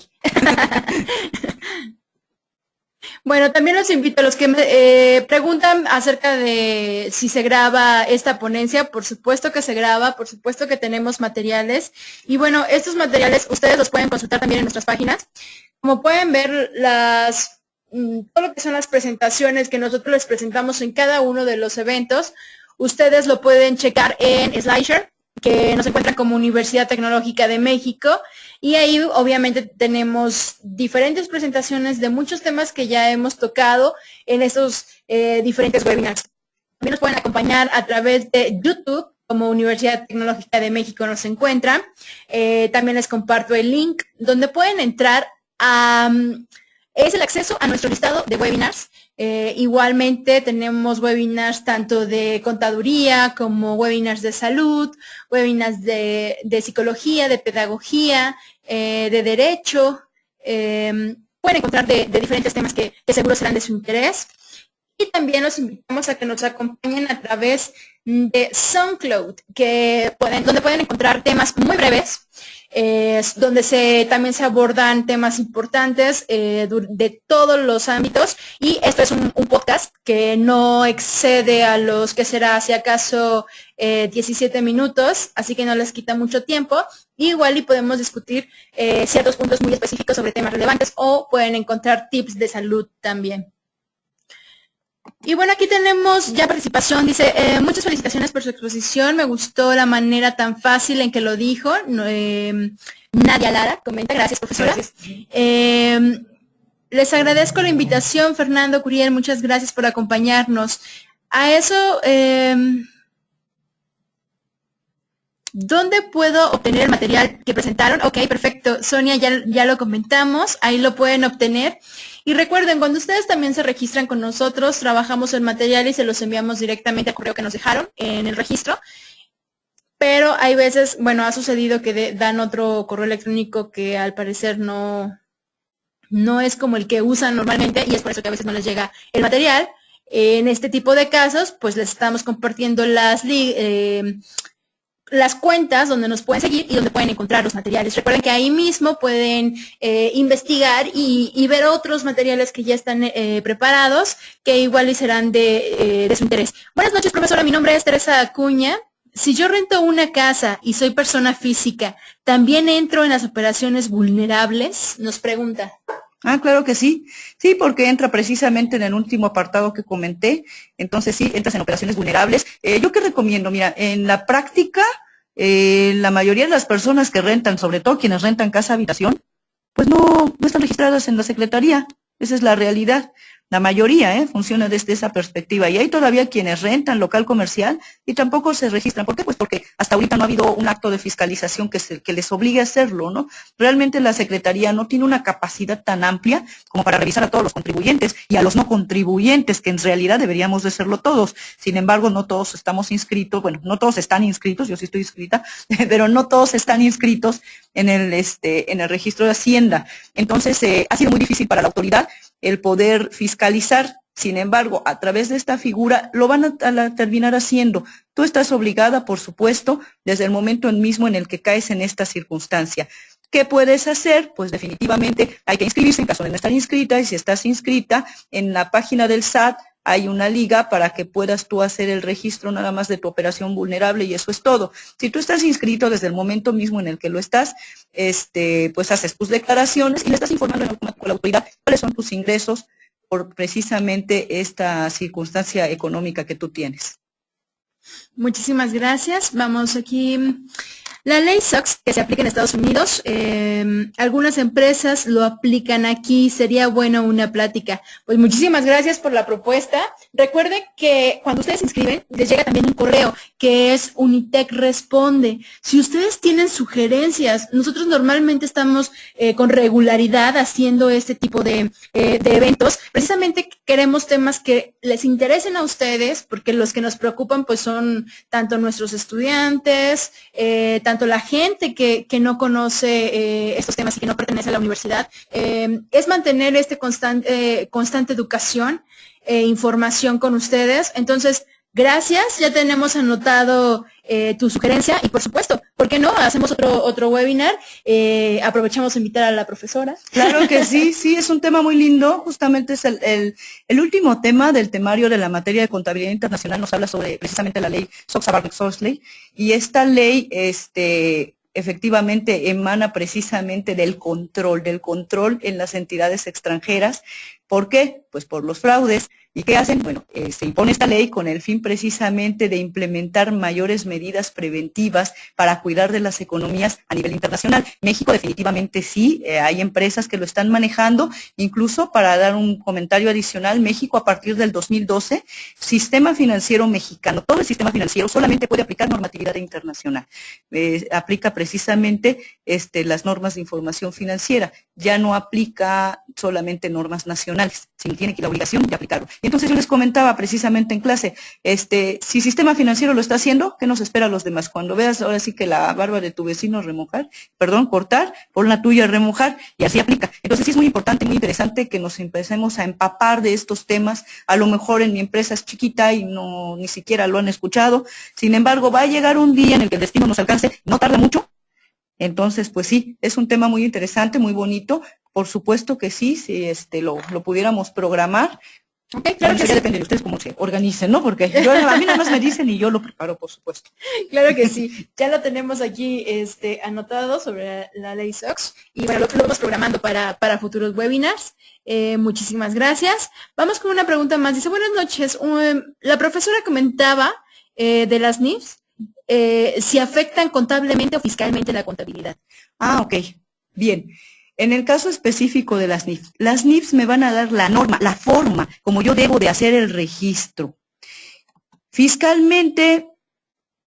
Bueno, también los invito a los que me preguntan acerca de si se graba esta ponencia. Por supuesto que se graba, por supuesto que tenemos materiales. Y bueno, estos materiales ustedes los pueden consultar también en nuestras páginas. Como pueden ver, todo lo que son las presentaciones que nosotros les presentamos en cada uno de los eventos, ustedes lo pueden checar en SlideShare, que nos encuentra como Universidad Tecnológica de México, y ahí obviamente tenemos diferentes presentaciones de muchos temas que ya hemos tocado en esos diferentes webinars. También nos pueden acompañar a través de YouTube, como Universidad Tecnológica de México nos encuentran. También les comparto el link donde pueden entrar es el acceso a nuestro listado de webinars. Igualmente tenemos webinars tanto de contaduría como webinars de salud, webinars de psicología, de pedagogía, de derecho, pueden encontrar de diferentes temas que seguro serán de su interés. Y también los invitamos a que nos acompañen a través de SoundCloud, donde pueden encontrar temas muy breves, donde también se abordan temas importantes de todos los ámbitos. Y esto es un podcast que no excede a los que será, si acaso, 17 minutos, así que no les quita mucho tiempo. Igual y podemos discutir ciertos puntos muy específicos sobre temas relevantes, o pueden encontrar tips de salud también. Y bueno, aquí tenemos ya participación. Dice, muchas felicitaciones por su exposición. Me gustó la manera tan fácil en que lo dijo. Nadia Lara comenta, gracias, profesora. Gracias. Les agradezco la invitación, Fernando Curiel. Muchas gracias por acompañarnos. A eso, ¿dónde puedo obtener el material que presentaron? Ok, perfecto. Sonia, ya lo comentamos. Ahí lo pueden obtener. Y recuerden, cuando ustedes también se registran con nosotros, trabajamos el material y se los enviamos directamente al correo que nos dejaron en el registro. Pero hay veces, bueno, ha sucedido que dan otro correo electrónico que al parecer no es como el que usan normalmente, y es por eso que a veces no les llega el material. En este tipo de casos, pues les estamos compartiendo las cuentas donde nos pueden seguir y donde pueden encontrar los materiales. Recuerden que ahí mismo pueden investigar y ver otros materiales que ya están preparados, que igual y serán de su interés. Buenas noches, profesora. Mi nombre es Teresa Acuña. Si yo rento una casa y soy persona física, ¿también entro en las operaciones vulnerables? Nos pregunta.
Ah, claro que sí. Sí, porque entra precisamente en el último apartado que comenté. Entonces sí, entras en operaciones vulnerables. ¿Yo qué recomiendo? Mira, en la práctica, la mayoría de las personas que rentan, sobre todo quienes rentan casa-habitación, pues no están registradas en la Secretaría. Esa es la realidad. La mayoría funciona desde esa perspectiva. Y hay todavía quienes rentan local comercial y tampoco se registran. ¿Por qué? Pues porque hasta ahorita no ha habido un acto de fiscalización que les obligue a hacerlo, ¿no? Realmente la Secretaría no tiene una capacidad tan amplia como para revisar a todos los contribuyentes y a los no contribuyentes, que en realidad deberíamos de serlo todos. Sin embargo, no todos estamos inscritos. Bueno, no todos están inscritos. Yo sí estoy inscrita, pero no todos están inscritos en el registro de Hacienda. Entonces, ha sido muy difícil para la autoridad el poder fiscalizar. Sin embargo, a través de esta figura lo van a terminar haciendo. Tú estás obligada, por supuesto, desde el momento mismo en el que caes en esta circunstancia. ¿Qué puedes hacer? Pues definitivamente hay que inscribirse en caso de no estar inscrita, y si estás inscrita, en la página del SAT hay una liga para que puedas tú hacer el registro nada más de tu operación vulnerable, y eso es todo. Si tú estás inscrito desde el momento mismo en el que lo estás, pues haces tus declaraciones y le estás informando a la autoridad cuáles son tus ingresos por precisamente esta circunstancia económica que tú tienes.
Muchísimas gracias. Vamos aquí. La ley SOX, que se aplica en Estados Unidos, algunas empresas lo aplican aquí. Sería bueno una plática. Pues muchísimas gracias por la propuesta. Recuerden que cuando ustedes se inscriben, les llega también un correo que es Unitec Responde. Si ustedes tienen sugerencias, nosotros normalmente estamos con regularidad haciendo este tipo de eventos. Precisamente queremos temas que les interesen a ustedes, porque los que nos preocupan pues son tanto nuestros estudiantes, tanto la gente que no conoce estos temas y que no pertenece a la universidad. Es mantener constante educación e información con ustedes. Entonces, gracias, ya tenemos anotado tu sugerencia y por supuesto, ¿por qué no? Hacemos otro webinar, aprovechamos a invitar a la profesora.
Claro que sí, es un tema muy lindo, justamente es el último tema del temario de la materia de contabilidad internacional, nos habla sobre precisamente la ley Sarbanes-Oxley, y esta ley, efectivamente emana precisamente del control en las entidades extranjeras. ¿Por qué? Pues por los fraudes. ¿Y qué hacen? Bueno, se impone esta ley con el fin precisamente de implementar mayores medidas preventivas para cuidar de las economías a nivel internacional. México definitivamente sí, hay empresas que lo están manejando. Incluso, para dar un comentario adicional, México a partir del 2012, sistema financiero mexicano, todo el sistema financiero solamente puede aplicar normatividad internacional. Aplica precisamente las normas de información financiera, ya no aplica solamente normas nacionales. internacionales, si tiene la obligación de aplicarlo. Y entonces yo les comentaba precisamente en clase, si sistema financiero lo está haciendo, ¿qué nos espera a los demás? Cuando veas ahora sí que la barba de tu vecino cortar, pon la tuya remojar, y así aplica. Entonces sí es muy importante, muy interesante que nos empecemos a empapar de estos temas. A lo mejor en mi empresa es chiquita y no ni siquiera lo han escuchado. Sin embargo, va a llegar un día en el que el destino nos alcance, no tarda mucho. Entonces, pues sí, es un tema muy interesante, muy bonito. Por supuesto que sí, si lo pudiéramos programar.
Okay,
claro, que ya depende de ustedes cómo se organicen, ¿no? Porque a mí nada más me dicen y yo lo preparo, por supuesto.
Claro que sí, ya lo tenemos aquí anotado sobre la ley SOX y bueno, lo vamos programando para futuros webinars. Muchísimas gracias. Vamos con una pregunta más. Dice, buenas noches, la profesora comentaba de las NIFs, si afectan contablemente o fiscalmente la contabilidad.
Ah, ok, bien. En el caso específico de las NIFs me van a dar la norma, la forma, como yo debo de hacer el registro. Fiscalmente,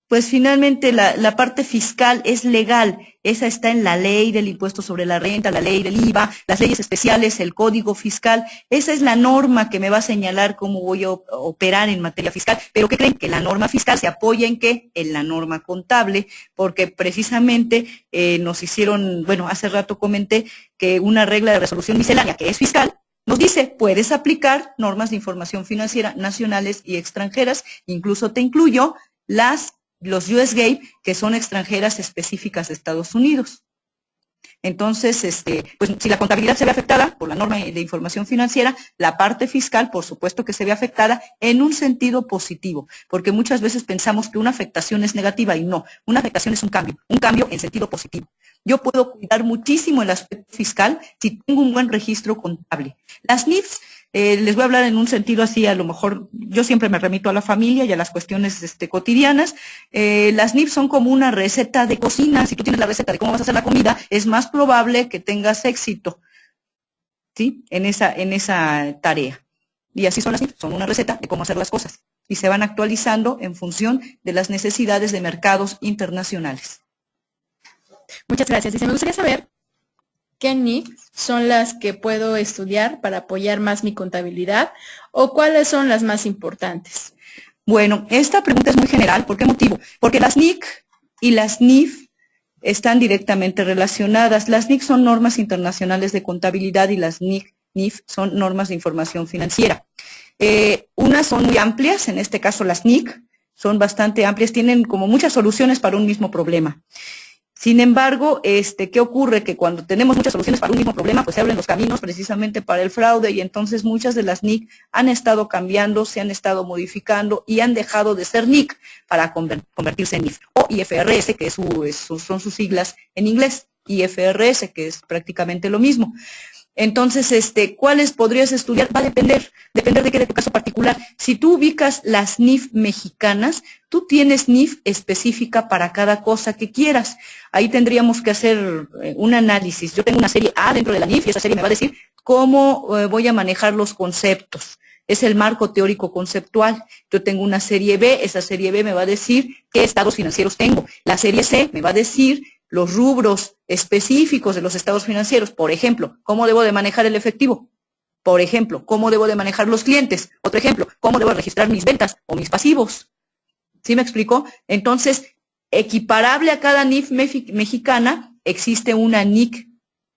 pues finalmente la parte fiscal es legal, esa está en la ley del impuesto sobre la renta, la ley del IVA, las leyes especiales, el código fiscal, esa es la norma que me va a señalar cómo voy a operar en materia fiscal. Pero ¿qué creen? Que la norma fiscal se apoya en ¿qué? En la norma contable, porque precisamente nos hicieron, bueno, hace rato comenté que una regla de resolución miscelánea que es fiscal, nos dice, puedes aplicar normas de información financiera nacionales y extranjeras, incluso te incluyo los US GAAP, que son extranjeras específicas de Estados Unidos. Entonces, pues si la contabilidad se ve afectada por la norma de información financiera, la parte fiscal, por supuesto que se ve afectada en un sentido positivo, porque muchas veces pensamos que una afectación es negativa y no, una afectación es un cambio en sentido positivo. Yo puedo cuidar muchísimo el aspecto fiscal si tengo un buen registro contable. Las NIFs, les voy a hablar en un sentido así, a lo mejor yo siempre me remito a la familia y a las cuestiones cotidianas. Las NIFs son como una receta de cocina. Si tú tienes la receta de cómo vas a hacer la comida, es más probable que tengas éxito, ¿sí? En esa tarea. Y así son las NIFs, son una receta de cómo hacer las cosas. Y se van actualizando en función de las necesidades de mercados internacionales.
Muchas gracias. Dice, me gustaría saber ¿qué NIF son las que puedo estudiar para apoyar más mi contabilidad o cuáles son las más importantes?
Bueno, esta pregunta es muy general. ¿Por qué motivo? Porque las NIC y las NIF están directamente relacionadas. Las NIC son normas internacionales de contabilidad y las NIF son normas de información financiera. Unas son muy amplias, en este caso las NIC son bastante amplias, tienen como muchas soluciones para un mismo problema. Sin embargo, ¿qué ocurre? Que cuando tenemos muchas soluciones para un mismo problema, pues se abren los caminos precisamente para el fraude y entonces muchas de las NIC han estado cambiando, se han estado modificando y han dejado de ser NIC para convertirse en NIF. O IFRS, que son sus siglas en inglés, IFRS, que es prácticamente lo mismo. Entonces, ¿cuáles podrías estudiar? Va a depender de qué, de tu caso particular. Si tú ubicas las NIF mexicanas, tú tienes NIF específica para cada cosa que quieras. Ahí tendríamos que hacer un análisis. Yo tengo una serie A dentro de la NIF y esa serie me va a decir cómo voy a manejar los conceptos. Es el marco teórico conceptual. Yo tengo una serie B, esa serie B me va a decir qué estados financieros tengo. La serie C me va a decir los rubros específicos de los estados financieros. Por ejemplo, ¿cómo debo de manejar el efectivo? Por ejemplo, ¿cómo debo de manejar los clientes? Otro ejemplo, ¿cómo debo registrar mis ventas o mis pasivos? ¿Sí me explico? Entonces, equiparable a cada NIF mexicana, existe una NIC,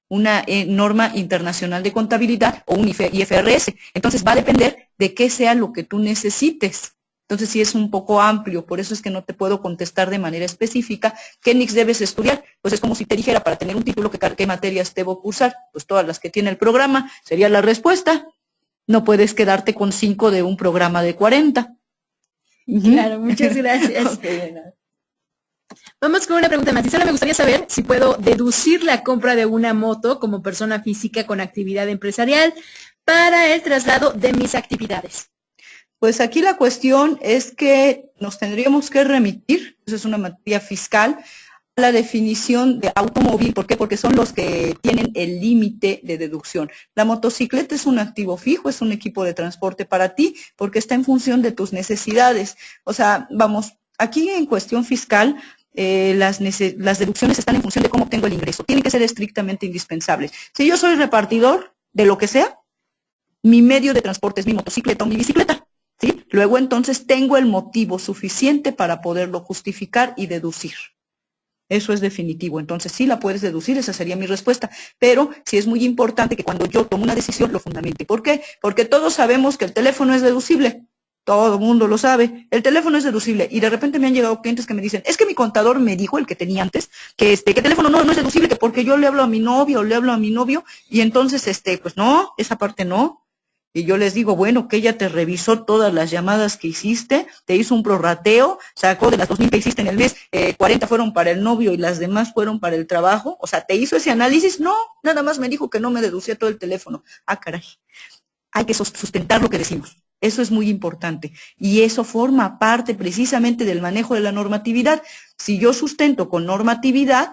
una norma internacional de contabilidad o un IFRS. Entonces, va a depender de qué sea lo que tú necesites. Entonces sí es un poco amplio, por eso es que no te puedo contestar de manera específica qué NICs debes estudiar. Pues es como si te dijera, para tener un título, ¿qué materias debo cursar? Pues todas las que tiene el programa, sería la respuesta. No puedes quedarte con 5 de un programa de 40.
Claro, muchas gracias.
Okay.
Vamos con una pregunta más. Solo me gustaría saber si puedo deducir la compra de una moto como persona física con actividad empresarial para el traslado de mis actividades.
Pues aquí la cuestión es que nos tendríamos que remitir, eso es una materia fiscal, a la definición de automóvil. ¿Por qué? Porque son los que tienen el límite de deducción. La motocicleta es un activo fijo, es un equipo de transporte para ti, porque está en función de tus necesidades. O sea, vamos, aquí en cuestión fiscal, las deducciones están en función de cómo obtengo el ingreso. Tienen que ser estrictamente indispensables. Si yo soy repartidor de lo que sea, mi medio de transporte es mi motocicleta o mi bicicleta, ¿sí? Luego entonces tengo el motivo suficiente para poderlo justificar y deducir. Eso es definitivo. Entonces sí la puedes deducir, esa sería mi respuesta. Pero sí es muy importante que cuando yo tomo una decisión lo fundamente. ¿Por qué? Porque todos sabemos que el teléfono es deducible. Todo el mundo lo sabe. El teléfono es deducible. Y de repente me han llegado clientes que me dicen, es que mi contador me dijo, el que tenía antes, que el teléfono no es deducible, que porque yo le hablo a mi novia o le hablo a mi novio, y entonces, pues no, esa parte no. Y yo les digo, bueno, que ella te revisó todas las llamadas que hiciste, te hizo un prorrateo, sacó de las 2,000 que hiciste en el mes, 40 fueron para el novio y las demás fueron para el trabajo. O sea, ¿te hizo ese análisis? No, nada más me dijo que no me deducía todo el teléfono. Ah, caray. Hay que sustentar lo que decimos. Eso es muy importante. Y eso forma parte precisamente del manejo de la normatividad. Si yo sustento con normatividad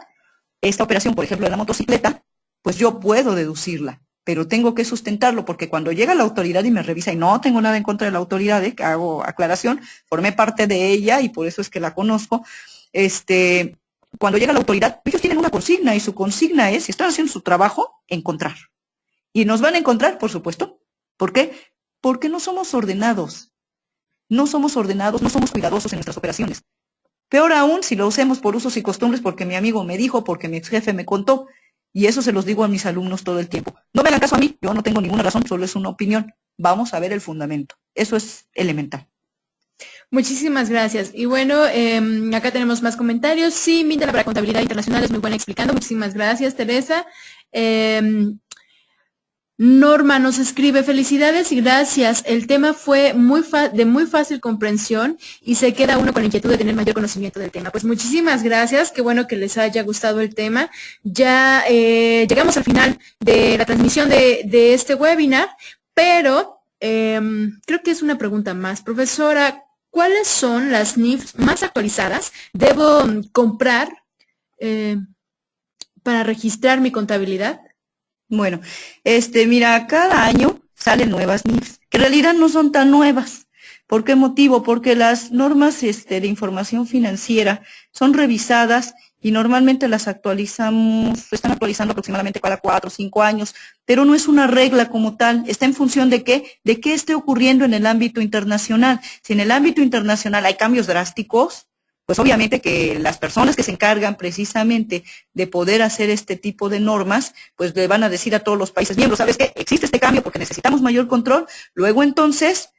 esta operación, por ejemplo, de la motocicleta, pues yo puedo deducirla. Pero tengo que sustentarlo, porque cuando llega la autoridad y me revisa, y no tengo nada en contra de la autoridad, hago aclaración, formé parte de ella y por eso es que la conozco, cuando llega la autoridad, ellos tienen una consigna y su consigna es, si están haciendo su trabajo, encontrar. Y nos van a encontrar, por supuesto. ¿Por qué? Porque no somos ordenados. No somos ordenados, no somos cuidadosos en nuestras operaciones. Peor aún si lo hacemos por usos y costumbres, porque mi amigo me dijo, porque mi ex jefe me contó. Y eso se los digo a mis alumnos todo el tiempo. No me hagan caso a mí, yo no tengo ninguna razón, solo es una opinión. Vamos a ver el fundamento. Eso es elemental.
Muchísimas gracias. Y bueno, acá tenemos más comentarios. Sí, Minda para Contabilidad Internacional es muy buena explicando. Muchísimas gracias, Teresa. Norma nos escribe, felicidades y gracias. El tema fue de muy fácil comprensión y se queda uno con la inquietud de tener mayor conocimiento del tema. Pues muchísimas gracias, qué bueno que les haya gustado el tema. Ya llegamos al final de la transmisión de este webinar, pero creo que es una pregunta más. Profesora, ¿cuáles son las NIFs más actualizadas? ¿Debo comprar para registrar mi contabilidad?
Bueno, mira, cada año salen nuevas NIFs, que en realidad no son tan nuevas. ¿Por qué motivo? Porque las normas de información financiera son revisadas y normalmente las actualizamos, se están actualizando aproximadamente cada 4 o 5 años, pero no es una regla como tal, está en función de qué esté ocurriendo en el ámbito internacional. Si en el ámbito internacional hay cambios drásticos, pues obviamente que las personas que se encargan precisamente de poder hacer este tipo de normas, pues le van a decir a todos los países miembros, ¿sabes qué? Existe este cambio porque necesitamos mayor control. Luego entonces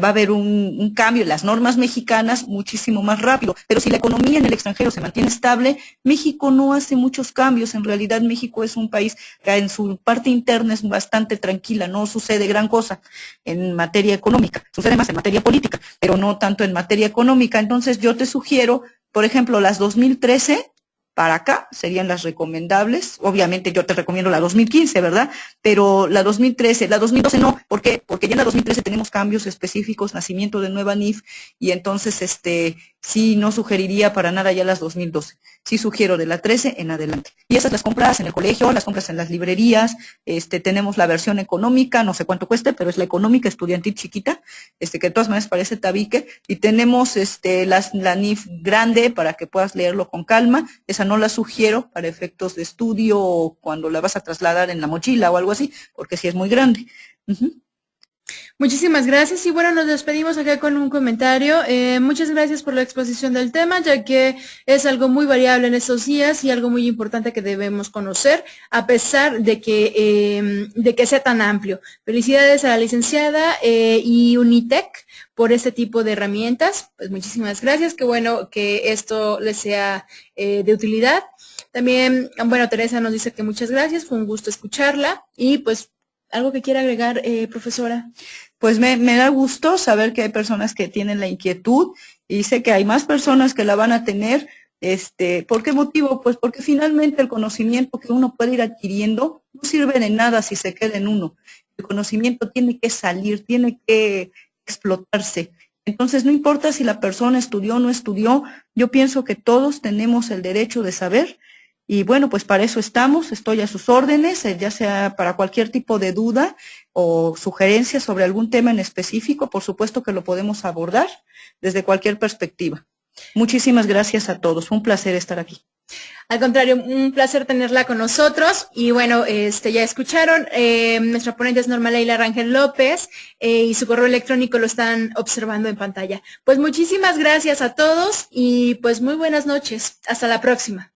va a haber un cambio en las normas mexicanas muchísimo más rápido. Pero si la economía en el extranjero se mantiene estable, México no hace muchos cambios. En realidad México es un país que en su parte interna es bastante tranquila, no sucede gran cosa en materia económica. Sucede más en materia política, pero no tanto en materia económica. Entonces yo te sugiero, por ejemplo, las 2013 para acá serían las recomendables. Obviamente yo te recomiendo la 2015, ¿verdad? Pero la 2013, la 2012 no. ¿Por qué? Porque ya en la 2013 tenemos cambios específicos, nacimiento de nueva NIF, y entonces sí no sugeriría para nada ya las 2012. Sí sugiero de la 13 en adelante. Y esas las compras en el colegio, las compras en las librerías, tenemos la versión económica, no sé cuánto cueste, pero es la económica estudiantil chiquita, que de todas maneras parece tabique, y tenemos la NIF grande para que puedas leerlo con calma. Esa no la sugiero para efectos de estudio o cuando la vas a trasladar en la mochila o algo así, porque sí es muy grande.
Muchísimas gracias y bueno, nos despedimos acá con un comentario. Muchas gracias por la exposición del tema, ya que es algo muy variable en estos días y algo muy importante que debemos conocer, a pesar de que sea tan amplio. Felicidades a la licenciada y Unitec por este tipo de herramientas. Pues muchísimas gracias, qué bueno que esto les sea de utilidad. También, bueno, Teresa nos dice que muchas gracias, fue un gusto escucharla y pues, ¿algo que quiera agregar, profesora?
Pues me da gusto saber que hay personas que tienen la inquietud y sé que hay más personas que la van a tener. ¿Por qué motivo? Pues porque finalmente el conocimiento que uno puede ir adquiriendo no sirve de nada si se queda en uno. El conocimiento tiene que salir, tiene que explotarse. Entonces, no importa si la persona estudió o no estudió, yo pienso que todos tenemos el derecho de saber. Y bueno, pues para eso estamos, estoy a sus órdenes, ya sea para cualquier tipo de duda o sugerencia sobre algún tema en específico, por supuesto que lo podemos abordar desde cualquier perspectiva. Muchísimas gracias a todos, fue un placer estar aquí.
Al contrario, un placer tenerla con nosotros. Y bueno, ya escucharon, nuestra ponente es Norma Leila Rangel López y su correo electrónico lo están observando en pantalla. Pues muchísimas gracias a todos y pues muy buenas noches. Hasta la próxima.